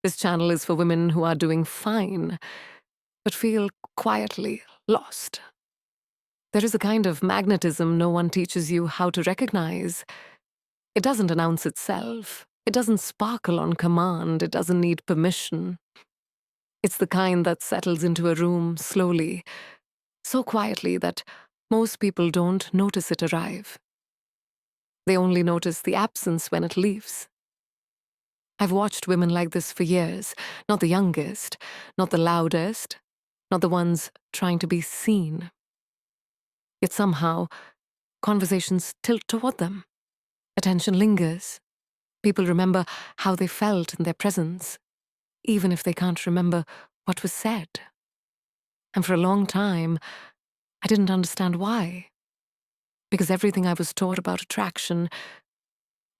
This channel is for women who are doing fine, but feel quietly lost. There is a kind of magnetism no one teaches you how to recognize. It doesn't announce itself. It doesn't sparkle on command. It doesn't need permission. It's the kind that settles into a room slowly, so quietly that most people don't notice it arrive. They only notice the absence when it leaves. I've watched women like this for years, not the youngest, not the loudest, not the ones trying to be seen. Yet somehow, conversations tilt toward them. Attention lingers. People remember how they felt in their presence, even if they can't remember what was said. And for a long time, I didn't understand why. Because everything I was taught about attraction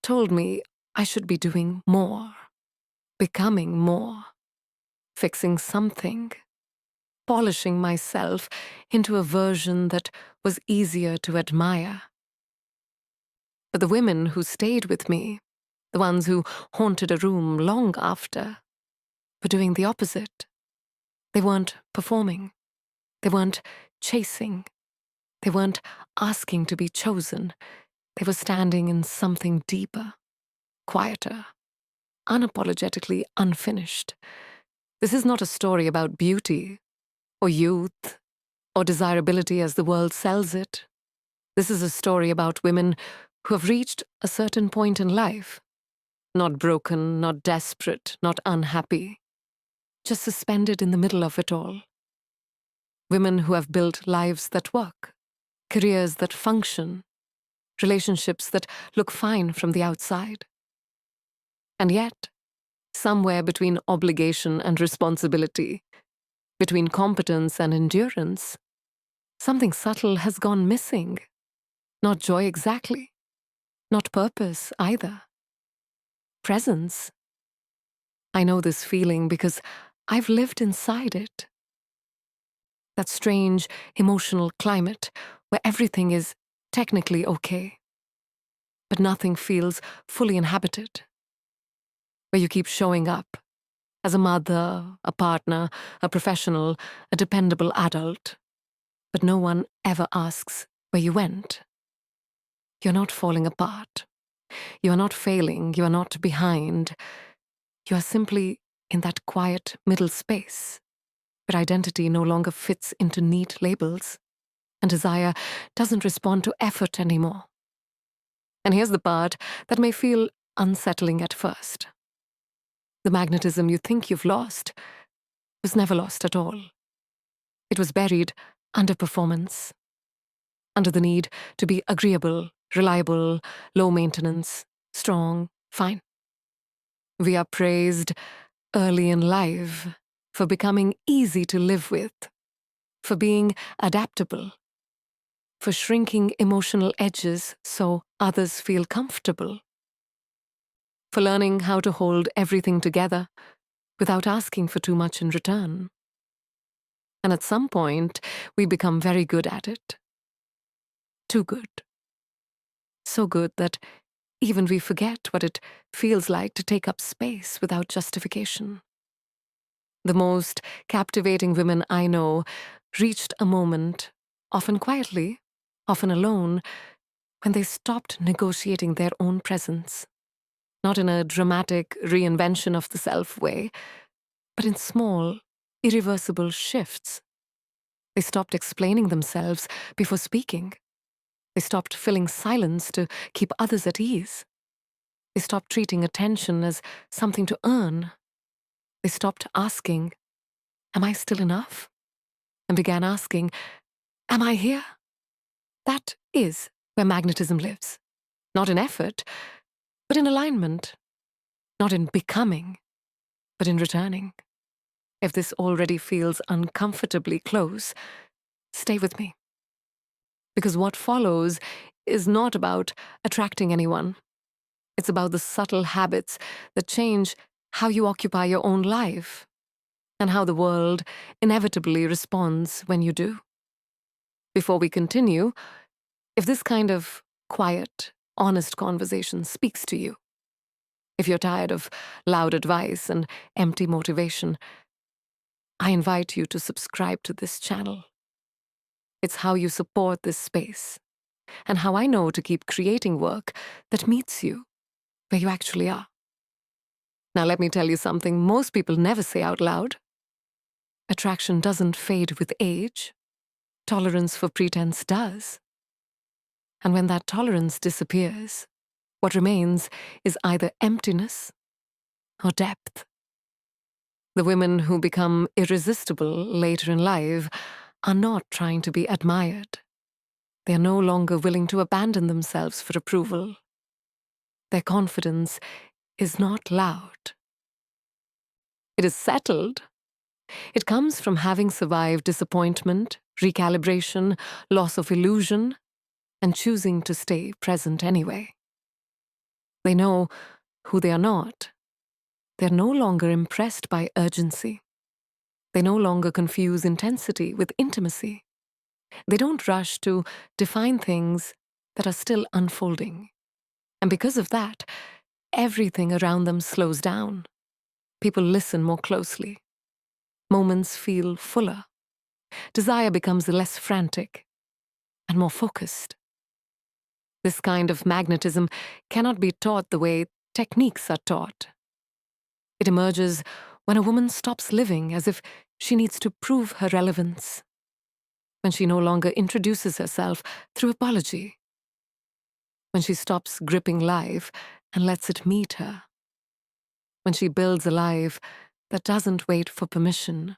told me I should be doing more, becoming more, fixing something, polishing myself into a version that was easier to admire. But the women who stayed with me, the ones who haunted a room long after, were doing the opposite. They weren't performing. They weren't chasing. They weren't asking to be chosen. They were standing in something deeper, quieter, unapologetically unfinished. This is not a story about beauty, or youth, or desirability as the world sells it. This is a story about women who have reached a certain point in life, not broken, not desperate, not unhappy, just suspended in the middle of it all. Women who have built lives that work, careers that function, relationships that look fine from the outside. And yet, somewhere between obligation and responsibility, between competence and endurance, something subtle has gone missing. Not joy exactly, not purpose either. Presence. I know this feeling because I've lived inside it. That strange emotional climate where everything is technically okay, but nothing feels fully inhabited. Where you keep showing up as a mother, a partner, a professional, a dependable adult, but no one ever asks where you went. You're not falling apart. You are not failing. You are not behind. You are simply in that quiet middle space where identity no longer fits into neat labels and desire doesn't respond to effort anymore. And here's the part that may feel unsettling at first. The magnetism you think you've lost was never lost at all. It was buried under performance, under the need to be agreeable, reliable, low maintenance, strong, fine. We are praised early in life for becoming easy to live with, for being adaptable, for shrinking emotional edges so others feel comfortable, for learning how to hold everything together without asking for too much in return. And at some point, we become very good at it. Too good. So good that even we forget what it feels like to take up space without justification. The most captivating women I know reached a moment, often quietly, often alone, when they stopped negotiating their own presence. Not in a dramatic reinvention of the self way, but in small, irreversible shifts. They stopped explaining themselves before speaking. They stopped filling silence to keep others at ease. They stopped treating attention as something to earn. They stopped asking, "Am I still enough?" and began asking, "Am I here?" That is where magnetism lives. Not in effort, but in alignment. Not in becoming, but in returning. If this already feels uncomfortably close, stay with me. Because what follows is not about attracting anyone. It's about the subtle habits that change how you occupy your own life and how the world inevitably responds when you do. Before we continue, if this kind of quiet, honest conversation speaks to you, If you're tired of loud advice and empty motivation, I invite you to subscribe to this channel. It's how you support this space, and how I know to keep creating work that meets you where you actually are. Now let me tell you something most people never say out loud. Attraction doesn't fade with age. Tolerance for pretense does. And when that tolerance disappears, what remains is either emptiness or depth. The women who become irresistible later in life are not trying to be admired. They are no longer willing to abandon themselves for approval. Their confidence is not loud. It is settled. It comes from having survived disappointment, recalibration, loss of illusion, and choosing to stay present anyway. They know who they are not. They're no longer impressed by urgency. They no longer confuse intensity with intimacy. They don't rush to define things that are still unfolding. And because of that, everything around them slows down. People listen more closely. Moments feel fuller. Desire becomes less frantic and more focused. This kind of magnetism cannot be taught the way techniques are taught. It emerges when a woman stops living as if she needs to prove her relevance, when she no longer introduces herself through apology, when she stops gripping life and lets it meet her, when she builds a life that doesn't wait for permission.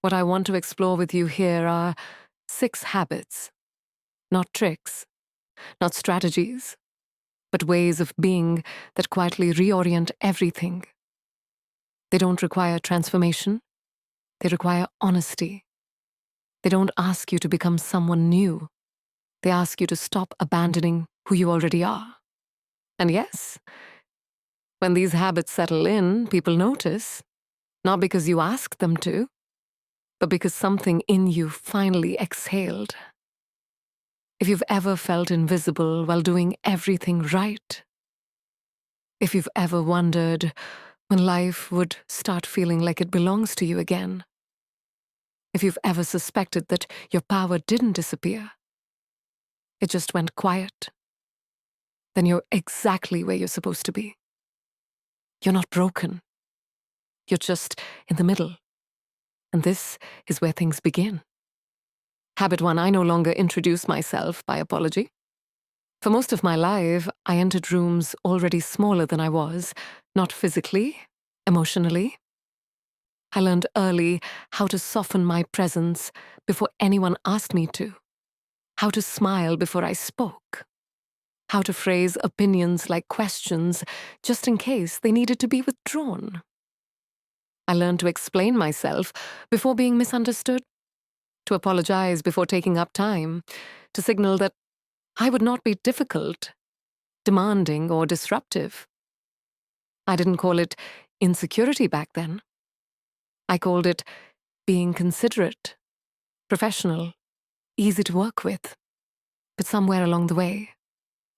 What I want to explore with you here are 6 habits, not tricks, not strategies, but ways of being that quietly reorient everything. They don't require transformation. They require honesty. They don't ask you to become someone new. They ask you to stop abandoning who you already are. And yes, when these habits settle in, people notice, not because you asked them to, but because something in you finally exhaled. If you've ever felt invisible while doing everything right, if you've ever wondered when life would start feeling like it belongs to you again, if you've ever suspected that your power didn't disappear, it just went quiet, then you're exactly where you're supposed to be. You're not broken. You're just in the middle. And this is where things begin. Habit 1, I no longer introduce myself by apology. For most of my life, I entered rooms already smaller than I was, not physically, emotionally. I learned early how to soften my presence before anyone asked me to, how to smile before I spoke, how to phrase opinions like questions just in case they needed to be withdrawn. I learned to explain myself before being misunderstood, to apologize before taking up time, to signal that I would not be difficult, demanding, or disruptive. I didn't call it insecurity back then. I called it being considerate, professional, easy to work with. But somewhere along the way,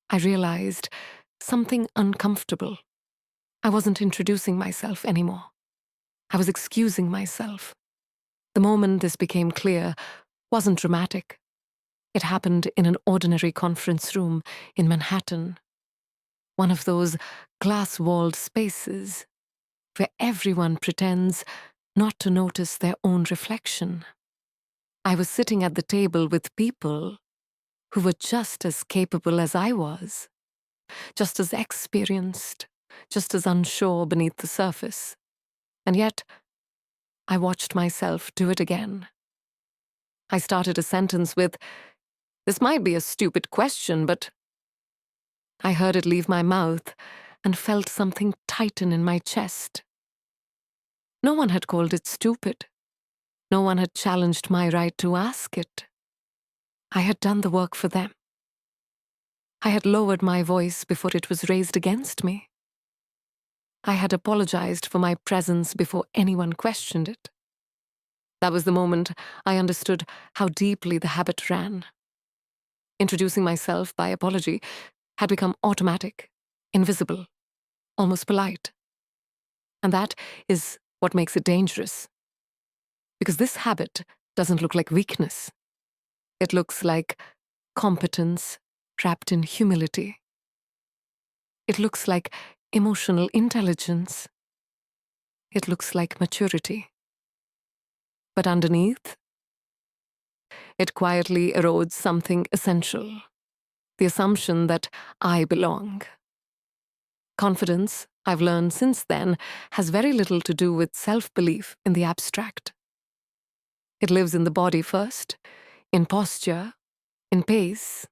I realized something uncomfortable. I wasn't introducing myself anymore. I was excusing myself. The moment this became clear wasn't dramatic. It happened in an ordinary conference room in Manhattan, one of those glass-walled spaces where everyone pretends not to notice their own reflection. I was sitting at the table with people who were just as capable as I was, just as experienced, just as unsure beneath the surface. And yet, I watched myself do it again. I started a sentence with, "This might be a stupid question, but..." I heard it leave my mouth and felt something tighten in my chest. No one had called it stupid. No one had challenged my right to ask it. I had done the work for them. I had lowered my voice before it was raised against me. I had apologized for my presence before anyone questioned it. That was the moment I understood how deeply the habit ran. Introducing myself by apology had become automatic, invisible. almost polite. And that is what makes it dangerous. Because this habit doesn't look like weakness. It looks like competence wrapped in humility. It looks like emotional intelligence. It looks like maturity. But underneath, it quietly erodes something essential, the assumption that I belong. Confidence, I've learned since then, has very little to do with self-belief in the abstract. It lives in the body first, in posture, in pace,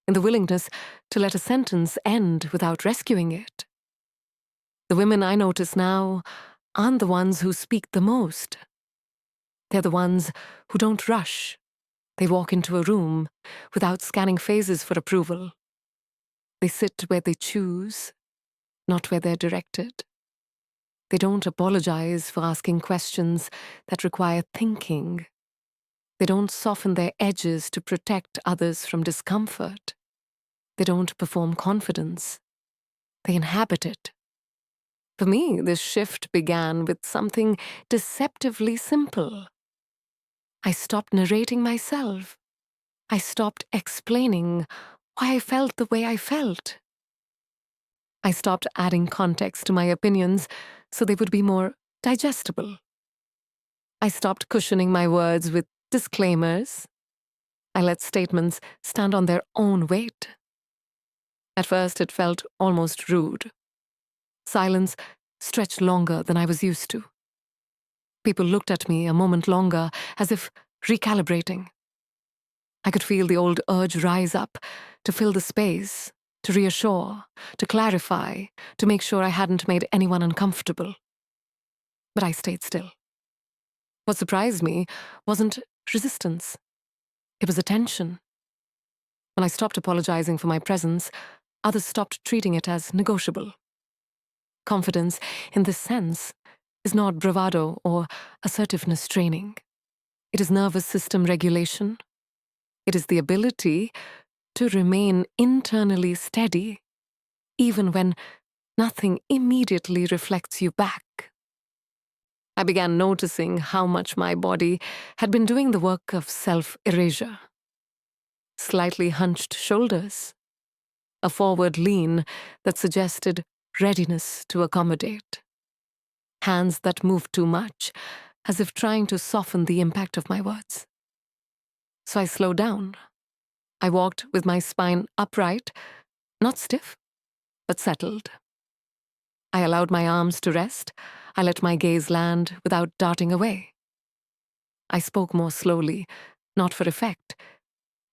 in the willingness to let a sentence end without rescuing it. The women I notice now aren't the ones who speak the most. They're the ones who don't rush. They walk into a room without scanning phases for approval. They sit where they choose, not where they're directed. They don't apologize for asking questions that require thinking. They don't soften their edges to protect others from discomfort. They don't perform confidence. They inhabit it. For me, this shift began with something deceptively simple. I stopped narrating myself. I stopped explaining why I felt the way I felt. I stopped adding context to my opinions so they would be more digestible. I stopped cushioning my words with disclaimers. I let statements stand on their own weight. At first, it felt almost rude. Silence stretched longer than I was used to. People looked at me a moment longer, as if recalibrating. I could feel the old urge rise up to fill the space, to reassure, to clarify, to make sure I hadn't made anyone uncomfortable. But I stayed still. What surprised me wasn't resistance. It was attention. When I stopped apologizing for my presence, others stopped treating it as negotiable. Confidence, in this sense, is not bravado or assertiveness training. It is nervous system regulation. It is the ability to remain internally steady, even when nothing immediately reflects you back. I began noticing how much my body had been doing the work of self-erasure. Slightly hunched shoulders, a forward lean that suggested readiness to accommodate. Hands that moved too much, as if trying to soften the impact of my words. So I slowed down. I walked with my spine upright, not stiff, but settled. I allowed my arms to rest. I let my gaze land without darting away. I spoke more slowly, not for effect,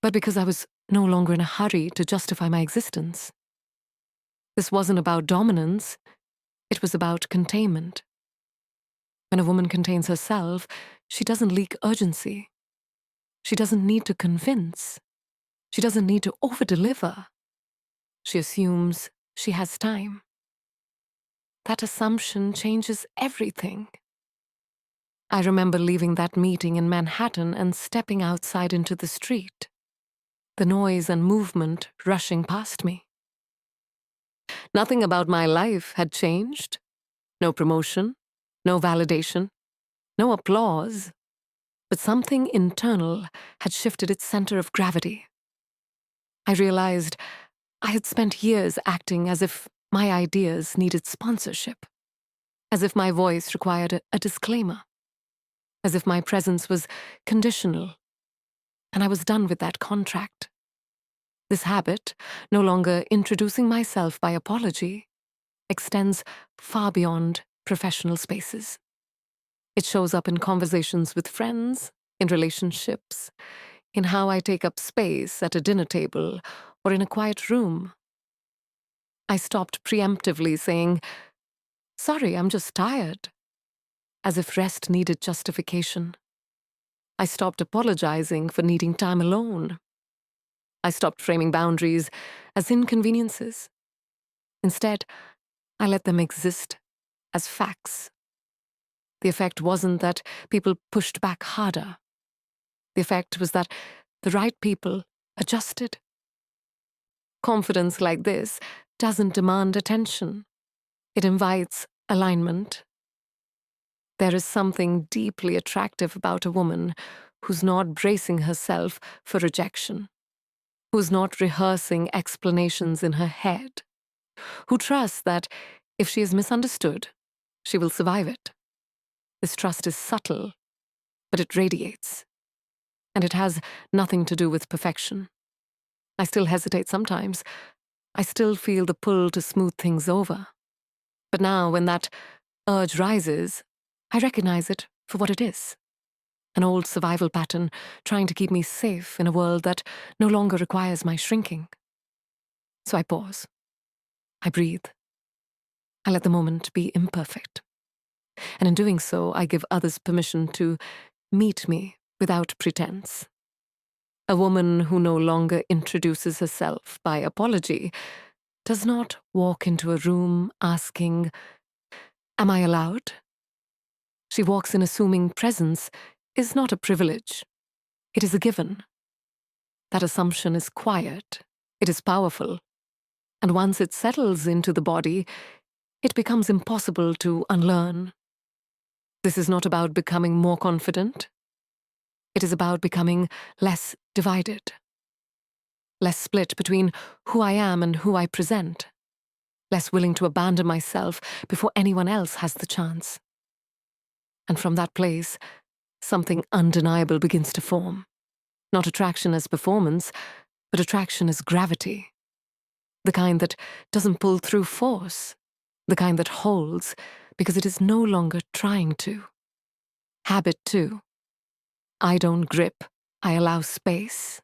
but because I was no longer in a hurry to justify my existence. This wasn't about dominance. It was about containment. When a woman contains herself, she doesn't leak urgency. She doesn't need to convince. She doesn't need to over-deliver. She assumes she has time. That assumption changes everything. I remember leaving that meeting in Manhattan and stepping outside into the street, the noise and movement rushing past me. Nothing about my life had changed. No promotion, no validation, no applause, but something internal had shifted its center of gravity. I realized I had spent years acting as if my ideas needed sponsorship, as if my voice required a disclaimer, as if my presence was conditional, and I was done with that contract. This habit, no longer introducing myself by apology, extends far beyond professional spaces. It shows up in conversations with friends, in relationships, in how I take up space at a dinner table or in a quiet room. I stopped preemptively saying, "Sorry, I'm just tired," as if rest needed justification. I stopped apologizing for needing time alone. I stopped framing boundaries as inconveniences. Instead, I let them exist as facts. The effect wasn't that people pushed back harder. The effect was that the right people adjusted. Confidence like this doesn't demand attention. It invites alignment. There is something deeply attractive about a woman who's not bracing herself for rejection, who's not rehearsing explanations in her head, who trusts that if she is misunderstood, she will survive it. This trust is subtle, but it radiates, and it has nothing to do with perfection. I still hesitate sometimes. I still feel the pull to smooth things over. But now, when that urge rises, I recognize it for what it is. An old survival pattern trying to keep me safe in a world that no longer requires my shrinking. So I pause. I breathe. I let the moment be imperfect. And in doing so, I give others permission to meet me without pretense. A woman who no longer introduces herself by apology does not walk into a room asking, "Am I allowed?" She walks in assuming presence is not a privilege. It is a given. That assumption is quiet. It is powerful. And once it settles into the body, it becomes impossible to unlearn. This is not about becoming more confident. It is about becoming less divided, less split between who I am and who I present, less willing to abandon myself before anyone else has the chance. And from that place, something undeniable begins to form. Not attraction as performance, but attraction as gravity. The kind that doesn't pull through force, the kind that holds because it is no longer trying to. Habit too. I don't grip, I allow space.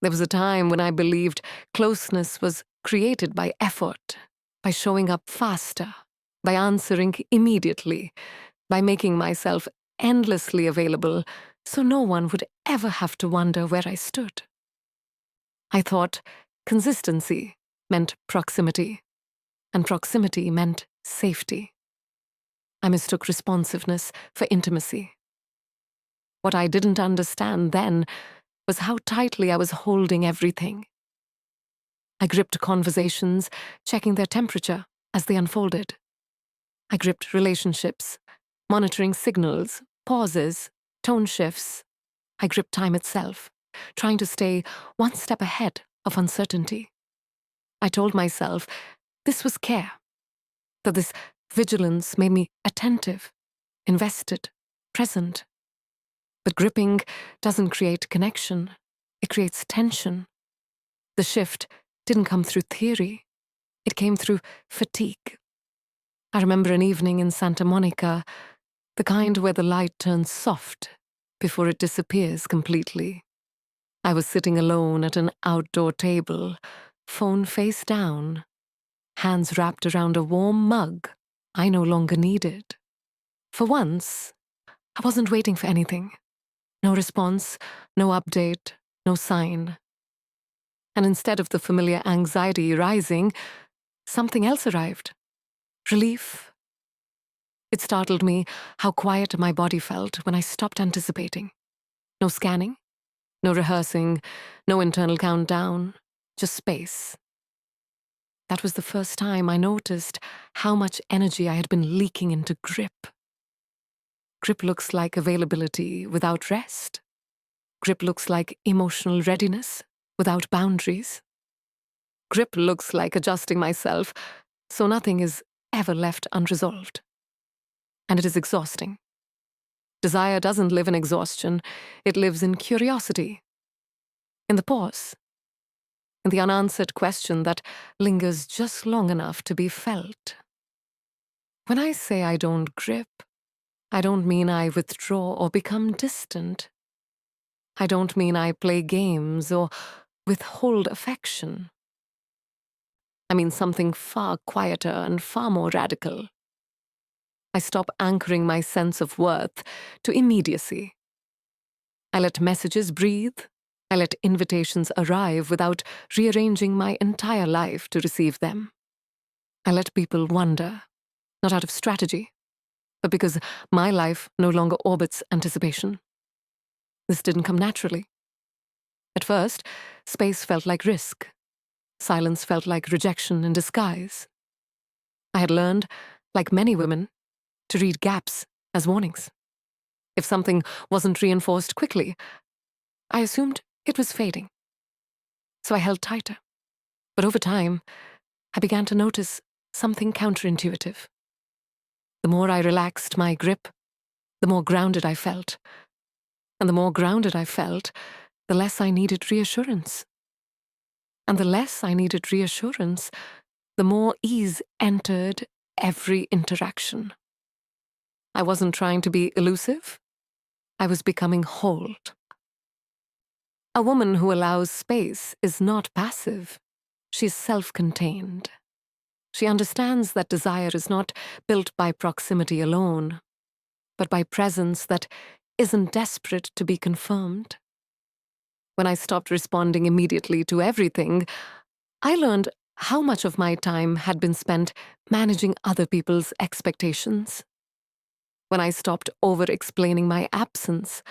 There was a time when I believed closeness was created by effort, by showing up faster, by answering immediately, by making myself endlessly available so no one would ever have to wonder where I stood. I thought consistency meant proximity, and proximity meant safety. I mistook responsiveness for intimacy. What I didn't understand then was how tightly I was holding everything. I gripped conversations, checking their temperature as they unfolded. I gripped relationships, monitoring signals, pauses, tone shifts. I gripped time itself, trying to stay one step ahead of uncertainty. I told myself this was care, that this vigilance made me attentive, invested, present. But gripping doesn't create connection. It creates tension. The shift didn't come through theory. It came through fatigue. I remember an evening in Santa Monica, the kind where the light turns soft before it disappears completely. I was sitting alone at an outdoor table, phone face down, hands wrapped around a warm mug I no longer needed. For once, I wasn't waiting for anything. No response, no update, no sign. And instead of the familiar anxiety rising, something else arrived. Relief. It startled me how quiet my body felt when I stopped anticipating. No scanning, no rehearsing, no internal countdown, just space. That was the first time I noticed how much energy I had been leaking into grip. Grip looks like availability without rest. Grip looks like emotional readiness without boundaries. Grip looks like adjusting myself so nothing is ever left unresolved. And it is exhausting. Desire doesn't live in exhaustion, it lives in curiosity, in the pause, in the unanswered question that lingers just long enough to be felt. When I say I don't grip, I don't mean I withdraw or become distant. I don't mean I play games or withhold affection. I mean something far quieter and far more radical. I stop anchoring my sense of worth to immediacy. I let messages breathe. I let invitations arrive without rearranging my entire life to receive them. I let people wonder, not out of strategy, but because my life no longer orbits anticipation. This didn't come naturally. At first, space felt like risk. Silence felt like rejection in disguise. I had learned, like many women, to read gaps as warnings. If something wasn't reinforced quickly, I assumed it was fading. So I held tighter. But over time, I began to notice something counterintuitive. The more I relaxed my grip, the more grounded I felt. And the more grounded I felt, the less I needed reassurance. And the less I needed reassurance, the more ease entered every interaction. I wasn't trying to be elusive. I was becoming whole. A woman who allows space is not passive. She's self-contained. She understands that desire is not built by proximity alone, but by presence that isn't desperate to be confirmed. When I stopped responding immediately to everything, I learned how much of my time had been spent managing other people's expectations. When I stopped over-explaining my absence,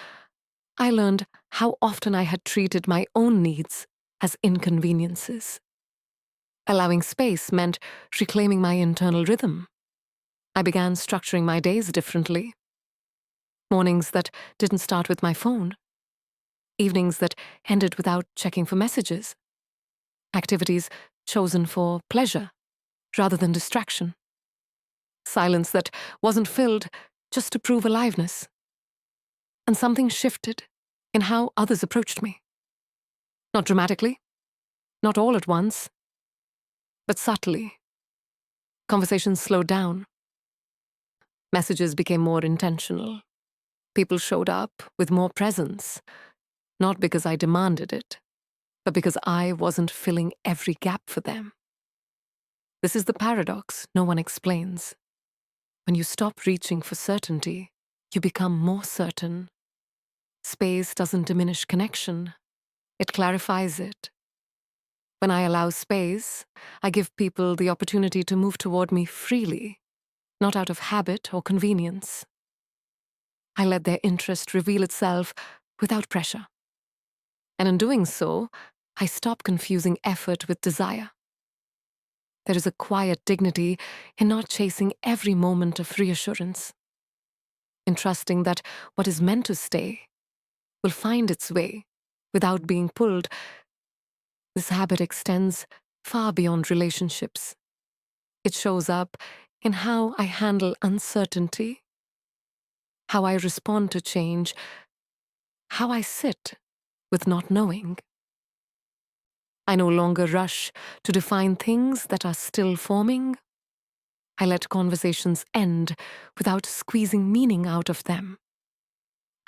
I learned how often I had treated my own needs as inconveniences. Allowing space meant reclaiming my internal rhythm. I began structuring my days differently. Mornings that didn't start with my phone. Evenings that ended without checking for messages. Activities chosen for pleasure rather than distraction. Silence that wasn't filled just to prove aliveness. And something shifted in how others approached me. Not dramatically, not all at once, but subtly. Conversations slowed down. Messages became more intentional. People showed up with more presence, not because I demanded it, but because I wasn't filling every gap for them. This is the paradox no one explains. When you stop reaching for certainty, you become more certain. Space doesn't diminish connection. It clarifies it. When I allow space, I give people the opportunity to move toward me freely, not out of habit or convenience. I let their interest reveal itself without pressure. And in doing so, I stop confusing effort with desire. There is a quiet dignity in not chasing every moment of reassurance, in trusting that what is meant to stay will find its way without being pulled. This habit extends far beyond relationships. It shows up in how I handle uncertainty, how I respond to change, how I sit with not knowing. I no longer rush to define things that are still forming. I let conversations end without squeezing meaning out of them.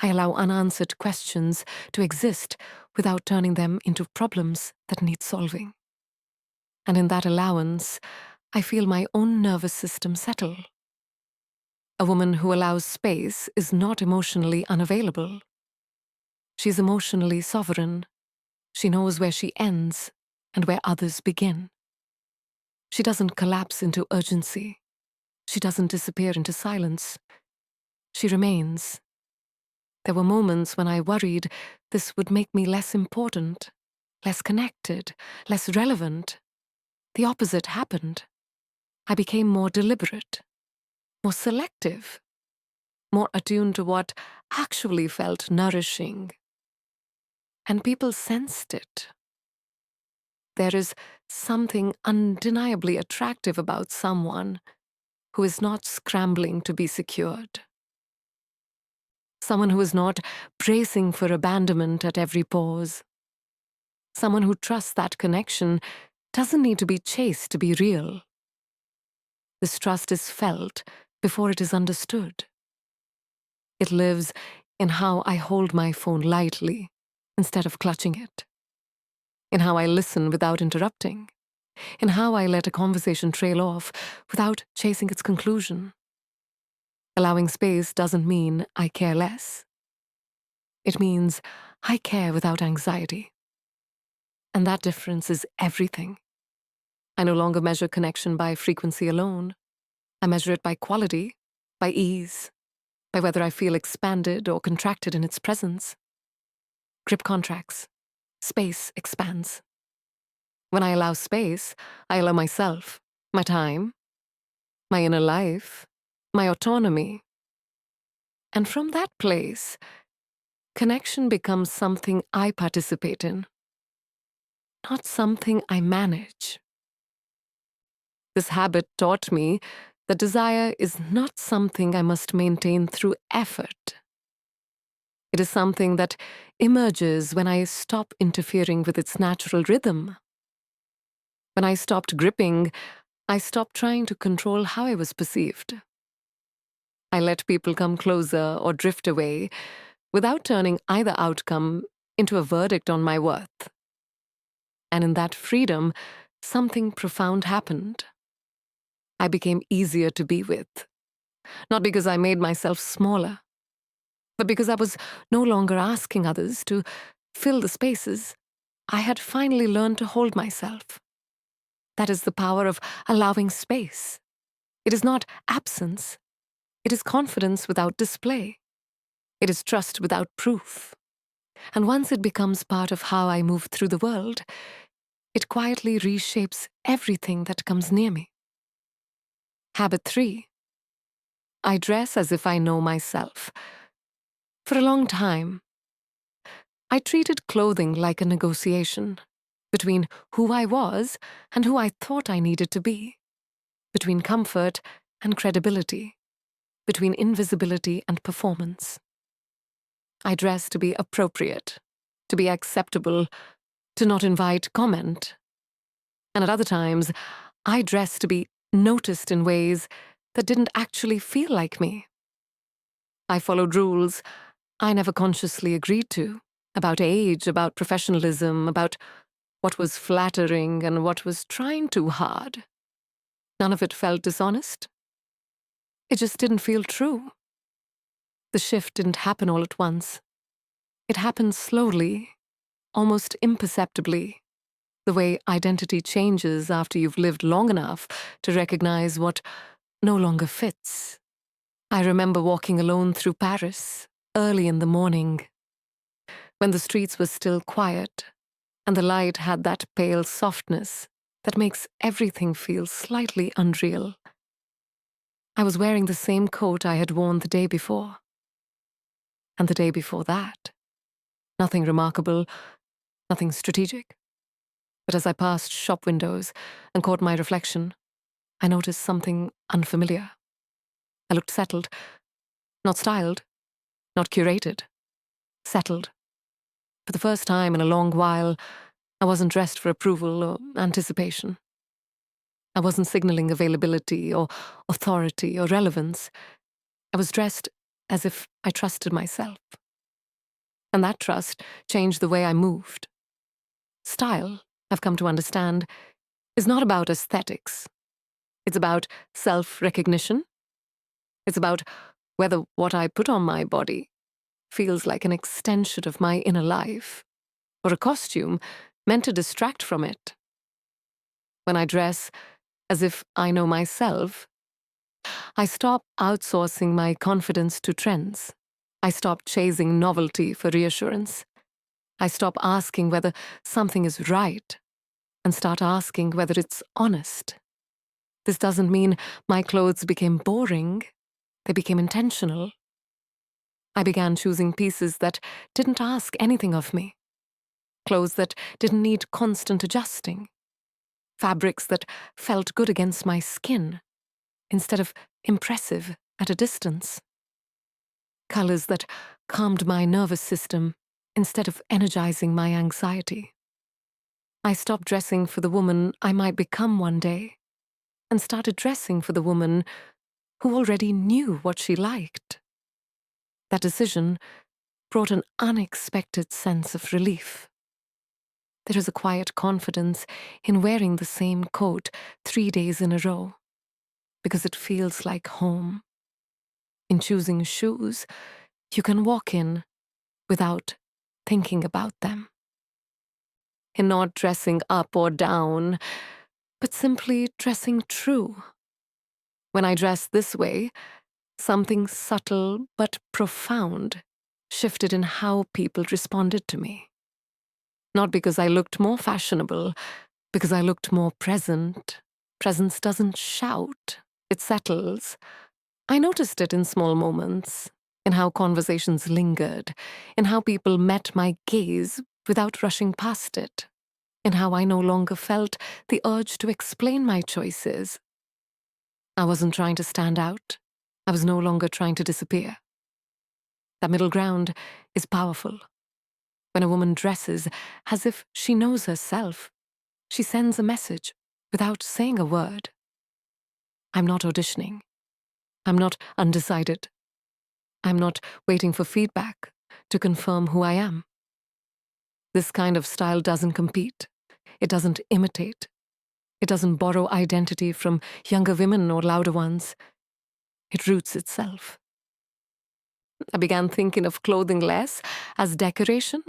I allow unanswered questions to exist without turning them into problems that need solving. And in that allowance, I feel my own nervous system settle. A woman who allows space is not emotionally unavailable. She's emotionally sovereign. She knows where she ends and where others begin. She doesn't collapse into urgency. She doesn't disappear into silence. She remains. There were moments when I worried this would make me less important, less connected, less relevant. The opposite happened. I became more deliberate, more selective, more attuned to what actually felt nourishing. And people sensed it. There is something undeniably attractive about someone who is not scrambling to be secured. Someone who is not bracing for abandonment at every pause. Someone who trusts that connection doesn't need to be chased to be real. This trust is felt before it is understood. It lives in how I hold my phone lightly instead of clutching it, in how I listen without interrupting, in how I let a conversation trail off without chasing its conclusion. Allowing space doesn't mean I care less. It means I care without anxiety. And that difference is everything. I no longer measure connection by frequency alone. I measure it by quality, by ease, by whether I feel expanded or contracted in its presence. Grip contracts. Space expands. When I allow space, I allow myself, my time, my inner life, my autonomy. And from that place, connection becomes something I participate in, not something I manage. This habit taught me that desire is not something I must maintain through effort. It is something that emerges when I stop interfering with its natural rhythm. When I stopped gripping, I stopped trying to control how I was perceived. I let people come closer or drift away without turning either outcome into a verdict on my worth. And in that freedom, something profound happened. I became easier to be with, not because I made myself smaller, but because I was no longer asking others to fill the spaces. I had finally learned to hold myself. That is the power of allowing space. It is not absence. It is confidence without display. It is trust without proof. And once it becomes part of how I move through the world, it quietly reshapes everything that comes near me. Habit 3. I dress as if I know myself. For a long time, I treated clothing like a negotiation between who I was and who I thought I needed to be, between comfort and credibility, between invisibility and performance. I dressed to be appropriate, to be acceptable, to not invite comment. And at other times, I dressed to be noticed in ways that didn't actually feel like me. I followed rules I never consciously agreed to, about age, about professionalism, about what was flattering and what was trying too hard. None of it felt dishonest. It just didn't feel true. The shift didn't happen all at once. It happened slowly, almost imperceptibly, the way identity changes after you've lived long enough to recognize what no longer fits. I remember walking alone through Paris, early in the morning, when the streets were still quiet, and the light had that pale softness that makes everything feel slightly unreal. I was wearing the same coat I had worn the day before. And the day before that. Nothing remarkable, nothing strategic. But as I passed shop windows and caught my reflection, I noticed something unfamiliar. I looked settled, not styled, not curated, settled. For the first time in a long while, I wasn't dressed for approval or anticipation. I wasn't signaling availability or authority or relevance. I was dressed as if I trusted myself. And that trust changed the way I moved. Style, I've come to understand, is not about aesthetics. It's about self-recognition. It's about whether what I put on my body feels like an extension of my inner life, or a costume meant to distract from it. When I dress as if I know myself, I stop outsourcing my confidence to trends. I stop chasing novelty for reassurance. I stop asking whether something is right and start asking whether it's honest. This doesn't mean my clothes became boring. They became intentional. I began choosing pieces that didn't ask anything of me. Clothes that didn't need constant adjusting. Fabrics that felt good against my skin instead of impressive at a distance. Colors that calmed my nervous system instead of energizing my anxiety. I stopped dressing for the woman I might become one day and started dressing for the woman who already knew what she liked. That decision brought an unexpected sense of relief. There is a quiet confidence in wearing the same coat 3 days in a row, because it feels like home. In choosing shoes, you can walk in without thinking about them. In not dressing up or down, but simply dressing true. When I dressed this way, something subtle but profound shifted in how people responded to me. Not because I looked more fashionable, because I looked more present. Presence doesn't shout, It settles. I noticed it in small moments, in how conversations lingered, in how people met my gaze without rushing past it, in how I no longer felt the urge to explain my choices. I wasn't trying to stand out. I was no longer trying to disappear. That middle ground is powerful. When a woman dresses as if she knows herself, she sends a message without saying a word. I'm not auditioning. I'm not undecided. I'm not waiting for feedback to confirm who I am. This kind of style doesn't compete. It doesn't imitate. It doesn't borrow identity from younger women or louder ones. It roots itself. I began thinking of clothing less as decoration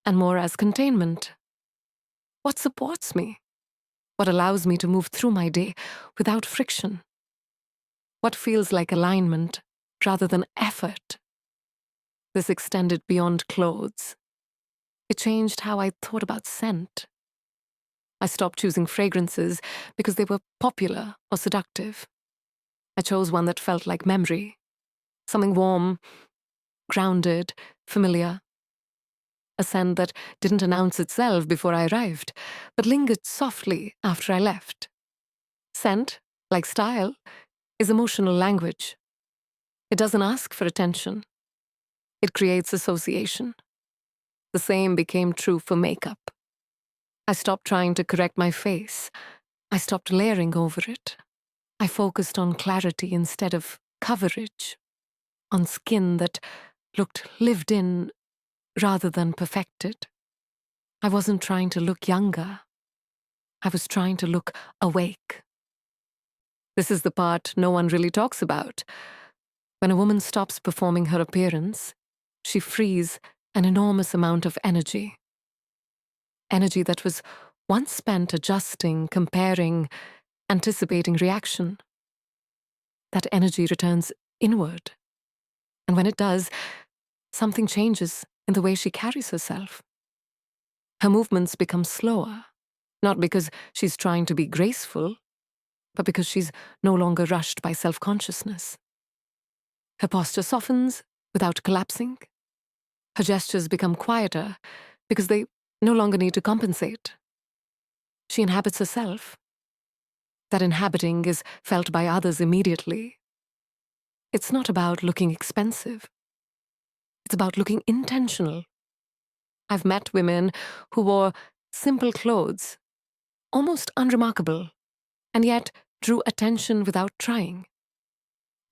and more as containment. What supports me? What allows me to move through my day without friction? What feels like alignment rather than effort? This extended beyond clothes. It changed how I thought about scent. I stopped choosing fragrances because they were popular or seductive. I chose one that felt like memory, something warm, grounded, familiar. A scent that didn't announce itself before I arrived, but lingered softly after I left. Scent, like style, is emotional language. It doesn't ask for attention. It creates association. The same became true for makeup. I stopped trying to correct my face. I stopped layering over it. I focused on clarity instead of coverage, on skin that looked lived in rather than perfected. I wasn't trying to look younger. I was trying to look awake. This is the part no one really talks about. When a woman stops performing her appearance, she frees an enormous amount of energy. Energy that was once spent adjusting, comparing, anticipating reaction. That energy returns inward. And when it does, something changes in the way she carries herself. Her movements become slower, not because she's trying to be graceful, but because she's no longer rushed by self-consciousness. Her posture softens without collapsing. Her gestures become quieter because they no longer need to compensate. She inhabits herself. That inhabiting is felt by others immediately. It's not about looking expensive. It's about looking intentional. I've met women who wore simple clothes, almost unremarkable, and yet drew attention without trying.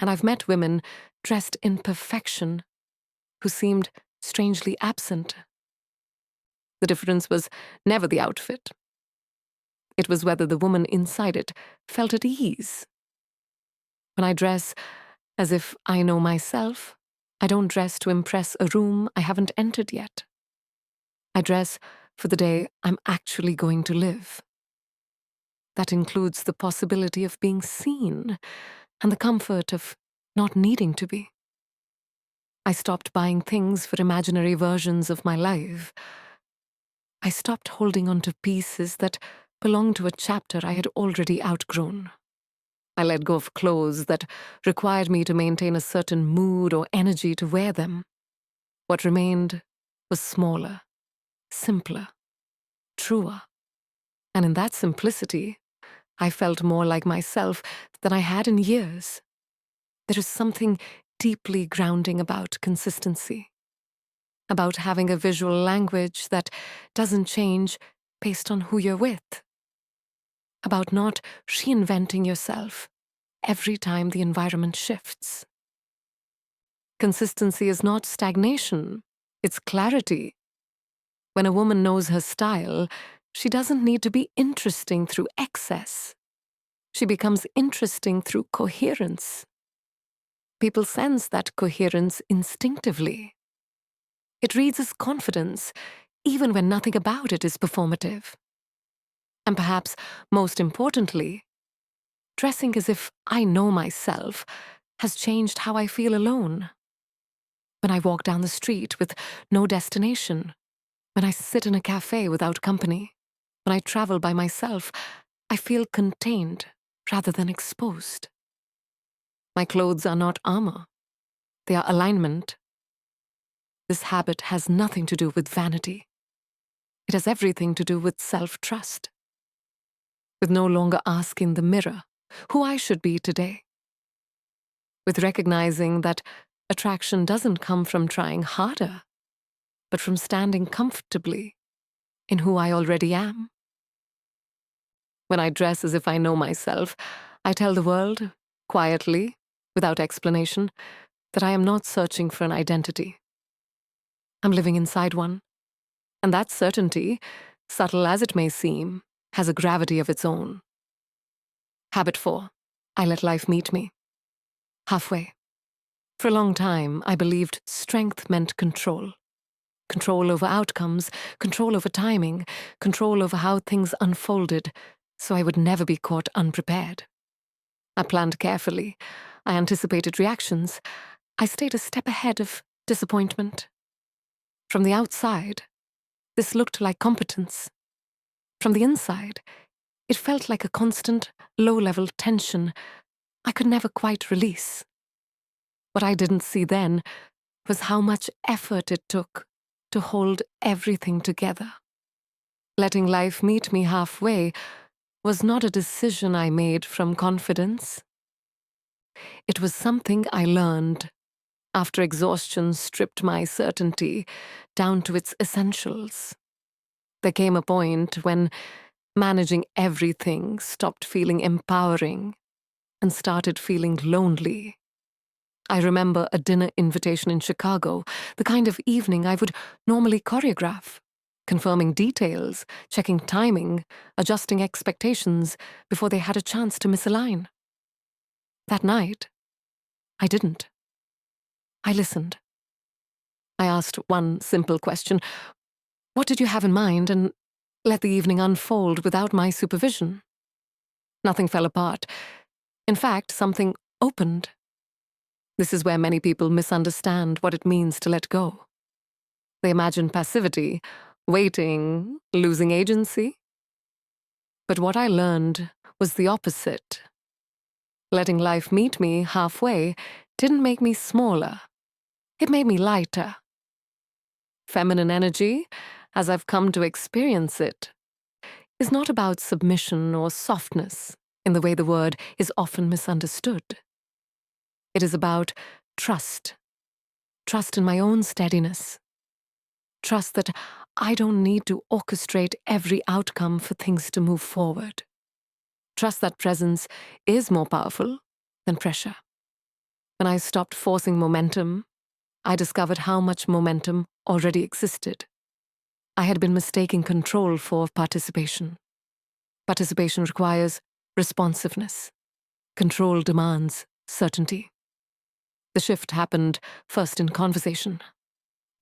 And I've met women dressed in perfection who seemed strangely absent. The difference was never the outfit. It was whether the woman inside it felt at ease. When I dress as if I know myself, I don't dress to impress a room I haven't entered yet. I dress for the day I'm actually going to live. That includes the possibility of being seen and the comfort of not needing to be. I stopped buying things for imaginary versions of my life. I stopped holding on to pieces that belonged to a chapter I had already outgrown. I let go of clothes that required me to maintain a certain mood or energy to wear them. What remained was smaller, simpler, truer. And in that simplicity, I felt more like myself than I had in years. There is something deeply grounding about consistency, about having a visual language that doesn't change based on who you're with, about not reinventing yourself every time the environment shifts. Consistency is not stagnation, it's clarity. When a woman knows her style, she doesn't need to be interesting through excess. She becomes interesting through coherence. People sense that coherence instinctively. It reads as confidence, even when nothing about it is performative. And perhaps most importantly, dressing as if I know myself has changed how I feel alone. When I walk down the street with no destination, when I sit in a cafe without company, when I travel by myself, I feel contained rather than exposed. My clothes are not armor. They are alignment. This habit has nothing to do with vanity. It has everything to do with self-trust, with no longer asking the mirror who I should be today, with recognizing that attraction doesn't come from trying harder, but from standing comfortably in who I already am. When I dress as if I know myself, I tell the world, quietly, without explanation, that I am not searching for an identity. I'm living inside one. And that certainty, subtle as it may seem, has a gravity of its own. Habit 4. I let life meet me. Halfway. For a long time, I believed strength meant control. Control over outcomes, control over timing, control over how things unfolded, so I would never be caught unprepared. I planned carefully. I anticipated reactions. I stayed a step ahead of disappointment. From the outside, this looked like competence. From the inside, it felt like a constant, low-level tension I could never quite release. What I didn't see then was how much effort it took to hold everything together. Letting life meet me halfway was not a decision I made from confidence. It was something I learned after exhaustion stripped my certainty down to its essentials. There came a point when managing everything stopped feeling empowering and started feeling lonely. I remember a dinner invitation in Chicago, the kind of evening I would normally choreograph, confirming details, checking timing, adjusting expectations before they had a chance to misalign. That night, I didn't. I listened. I asked one simple question: what did you have in mind? And let the evening unfold without my supervision. Nothing fell apart. In fact, something opened. This is where many people misunderstand what it means to let go. They imagine passivity, waiting, losing agency. But what I learned was the opposite. Letting life meet me halfway didn't make me smaller. It made me lighter. Feminine energy, as I've come to experience it, is not about submission or softness in the way the word is often misunderstood. It is about trust. Trust in my own steadiness. Trust that I don't need to orchestrate every outcome for things to move forward. Trust that presence is more powerful than pressure. When I stopped forcing momentum, I discovered how much momentum already existed. I had been mistaking control for participation. Participation requires responsiveness. Control demands certainty. The shift happened first in conversation.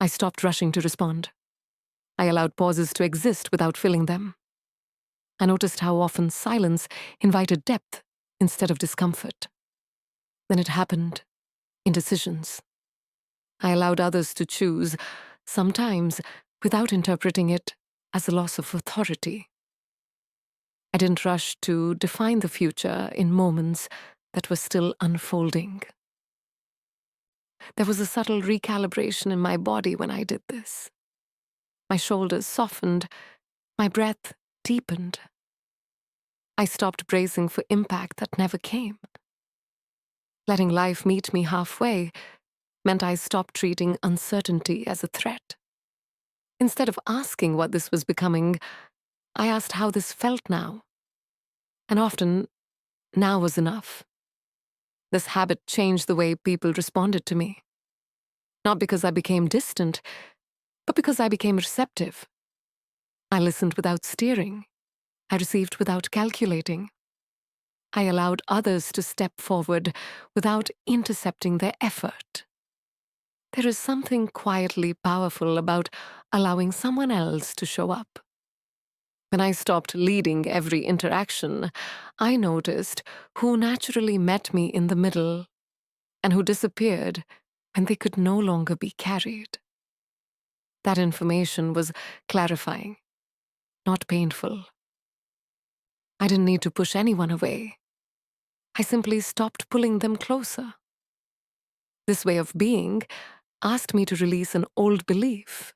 I stopped rushing to respond. I allowed pauses to exist without filling them. I noticed how often silence invited depth instead of discomfort. Then it happened in decisions. I allowed others to choose, sometimes without interpreting it as a loss of authority. I didn't rush to define the future in moments that were still unfolding. There was a subtle recalibration in my body when I did this. My shoulders softened, my breath deepened. I stopped bracing for impact that never came. Letting life meet me halfway meant I stopped treating uncertainty as a threat. Instead of asking what this was becoming, I asked how this felt now. And often, now was enough. This habit changed the way people responded to me. Not because I became distant, but because I became receptive. I listened without steering. I received without calculating. I allowed others to step forward without intercepting their effort. There is something quietly powerful about allowing someone else to show up. When I stopped leading every interaction, I noticed who naturally met me in the middle and who disappeared when they could no longer be carried. That information was clarifying, not painful. I didn't need to push anyone away. I simply stopped pulling them closer. This way of being asked me to release an old belief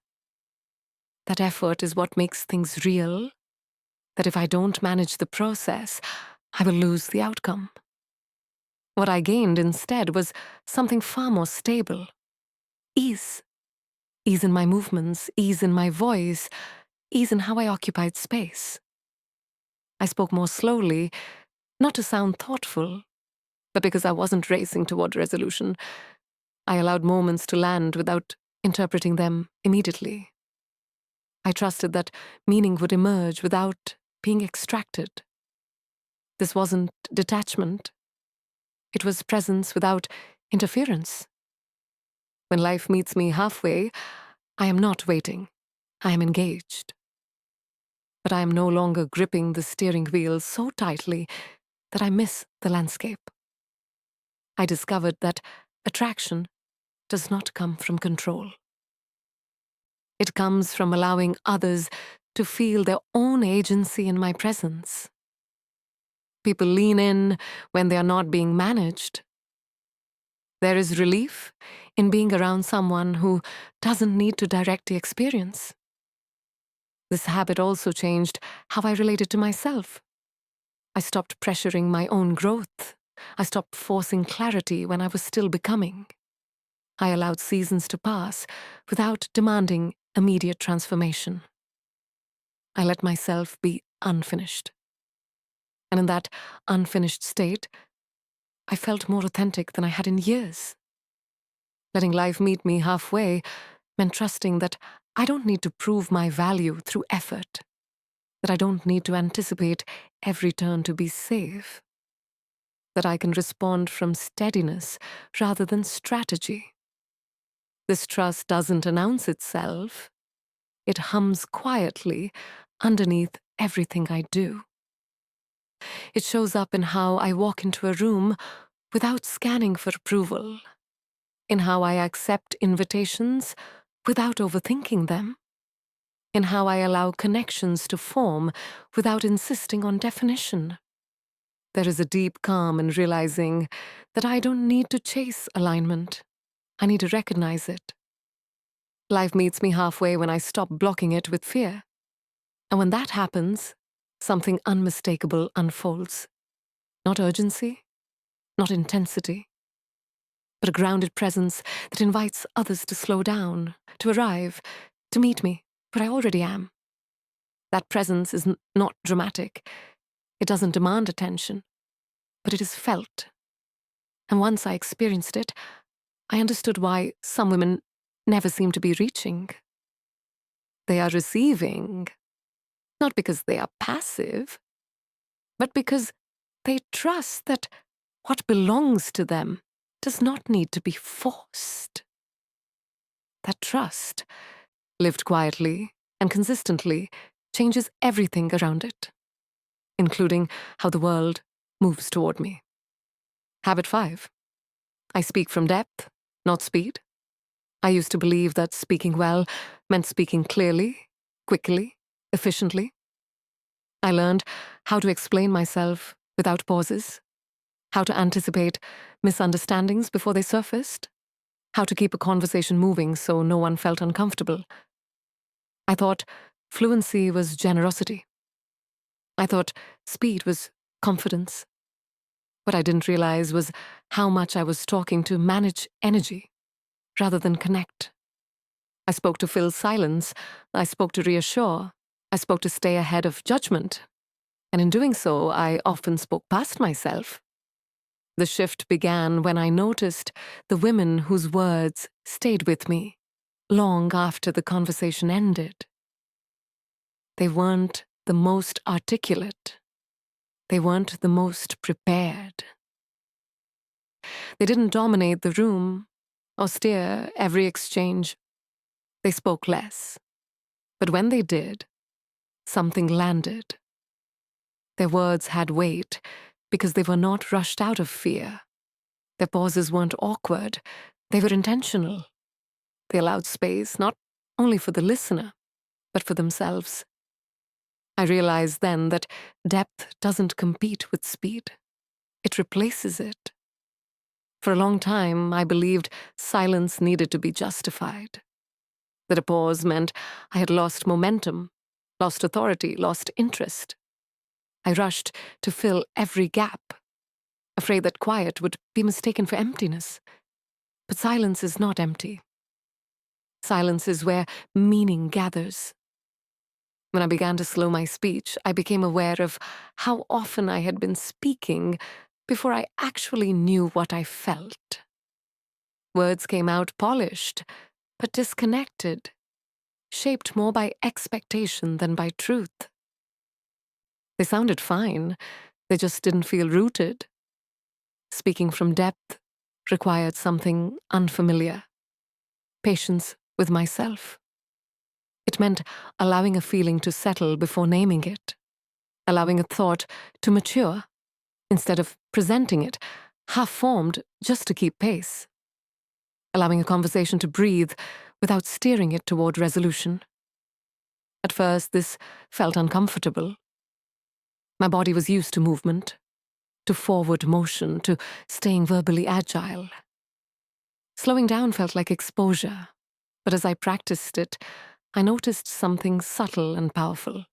that effort is what makes things real, that if I don't manage the process, I will lose the outcome. What I gained instead was something far more stable. Ease. Ease in my movements, ease in my voice, ease in how I occupied space. I spoke more slowly, not to sound thoughtful, but because I wasn't racing toward resolution. I allowed moments to land without interpreting them immediately. I trusted that meaning would emerge without being extracted. This wasn't detachment. It was presence without interference. When life meets me halfway, I am not waiting. I am engaged. But I am no longer gripping the steering wheel so tightly that I miss the landscape. I discovered that attraction does not come from control. It comes from allowing others to feel their own agency in my presence. People lean in when they are not being managed. There is relief in being around someone who doesn't need to direct the experience. This habit also changed how I related to myself. I stopped pressuring my own growth. I stopped forcing clarity when I was still becoming. I allowed seasons to pass without demanding immediate transformation. I let myself be unfinished. And in that unfinished state, I felt more authentic than I had in years. Letting life meet me halfway meant trusting that I don't need to prove my value through effort, that I don't need to anticipate every turn to be safe, that I can respond from steadiness rather than strategy. This trust doesn't announce itself. It hums quietly underneath everything I do. It shows up in how I walk into a room without scanning for approval, in how I accept invitations without overthinking them, in how I allow connections to form without insisting on definition. There is a deep calm in realizing that I don't need to chase alignment. I need to recognize it. Life meets me halfway when I stop blocking it with fear. And when that happens, something unmistakable unfolds. Not urgency, not intensity, but a grounded presence that invites others to slow down, to arrive, to meet me where I already am. That presence is not dramatic. It doesn't demand attention, but it is felt. And once I experienced it, I understood why some women never seem to be reaching. They are receiving, not because they are passive, but because they trust that what belongs to them does not need to be forced. That trust, lived quietly and consistently, changes everything around it, including how the world moves toward me. Habit 5. I speak from depth, not speed. I used to believe that speaking well meant speaking clearly, quickly, efficiently. I learned how to explain myself without pauses, how to anticipate misunderstandings before they surfaced, how to keep a conversation moving so no one felt uncomfortable. I thought fluency was generosity. I thought speed was confidence. What I didn't realize was how much I was talking to manage energy rather than connect. I spoke to fill silence. I spoke to reassure. I spoke to stay ahead of judgment. And in doing so, I often spoke past myself. The shift began when I noticed the women whose words stayed with me long after the conversation ended. They weren't the most articulate. They weren't the most prepared. They didn't dominate the room or steer every exchange. They spoke less. But when they did, something landed. Their words had weight because they were not rushed out of fear. Their pauses weren't awkward. They were intentional. They allowed space not only for the listener, but for themselves. I realized then that depth doesn't compete with speed. It replaces it. For a long time, I believed silence needed to be justified. That a pause meant I had lost momentum, lost authority, lost interest. I rushed to fill every gap, afraid that quiet would be mistaken for emptiness. But silence is not empty. Silence is where meaning gathers. When I began to slow my speech, I became aware of how often I had been speaking before I actually knew what I felt. Words came out polished, but disconnected, shaped more by expectation than by truth. They sounded fine, they just didn't feel rooted. Speaking from depth required something unfamiliar: patience with myself. It meant allowing a feeling to settle before naming it, allowing a thought to mature instead of presenting it half-formed just to keep pace, allowing a conversation to breathe without steering it toward resolution. At first, this felt uncomfortable. My body was used to movement, to forward motion, to staying verbally agile. Slowing down felt like exposure, but as I practiced it, I noticed something subtle and powerful.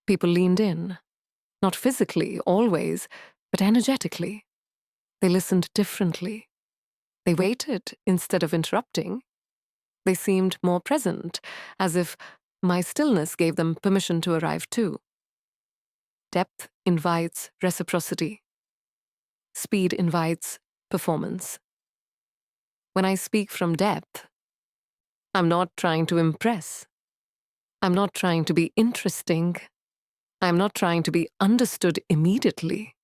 People leaned in, not physically, always, but energetically. They listened differently. They waited instead of interrupting. They seemed more present, as if my stillness gave them permission to arrive too. Depth invites reciprocity. Speed invites performance. When I speak from depth, I'm not trying to impress. I'm not trying to be interesting. I'm not trying to be understood immediately.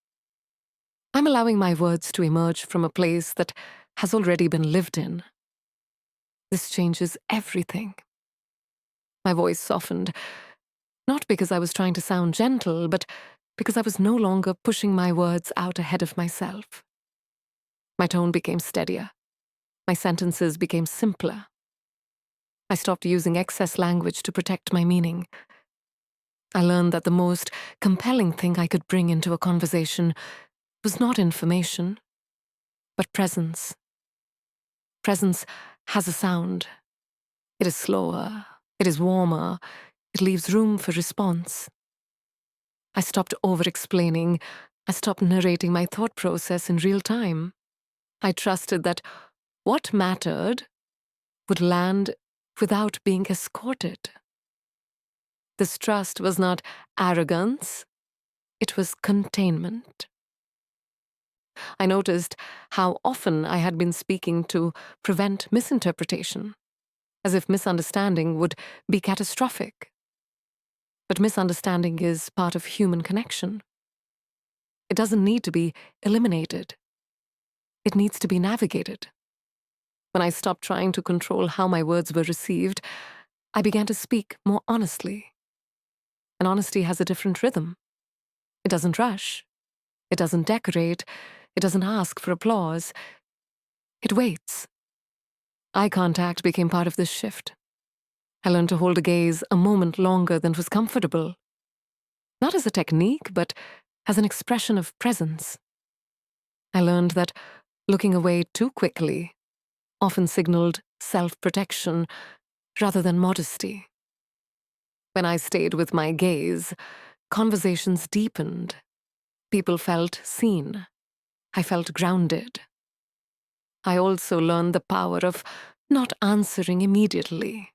I'm allowing my words to emerge from a place that has already been lived in. This changes everything. My voice softened, not because I was trying to sound gentle, but because I was no longer pushing my words out ahead of myself. My tone became steadier. My sentences became simpler. I stopped using excess language to protect my meaning. I learned that the most compelling thing I could bring into a conversation was not information, but presence. Presence has a sound. It is slower. It is warmer. It leaves room for response. I stopped over-explaining. I stopped narrating my thought process in real time. I trusted that what mattered would land without being escorted. This trust was not arrogance. It was containment. I noticed how often I had been speaking to prevent misinterpretation, as if misunderstanding would be catastrophic. But misunderstanding is part of human connection. It doesn't need to be eliminated. It needs to be navigated. When I stopped trying to control how my words were received, I began to speak more honestly. And honesty has a different rhythm. It doesn't rush. It doesn't decorate. It doesn't ask for applause. It waits. Eye contact became part of this shift. I learned to hold a gaze a moment longer than was comfortable. Not as a technique, but as an expression of presence. I learned that looking away too quickly often signaled self-protection rather than modesty. When I stayed with my gaze, conversations deepened. People felt seen. I felt grounded. I also learned the power of not answering immediately.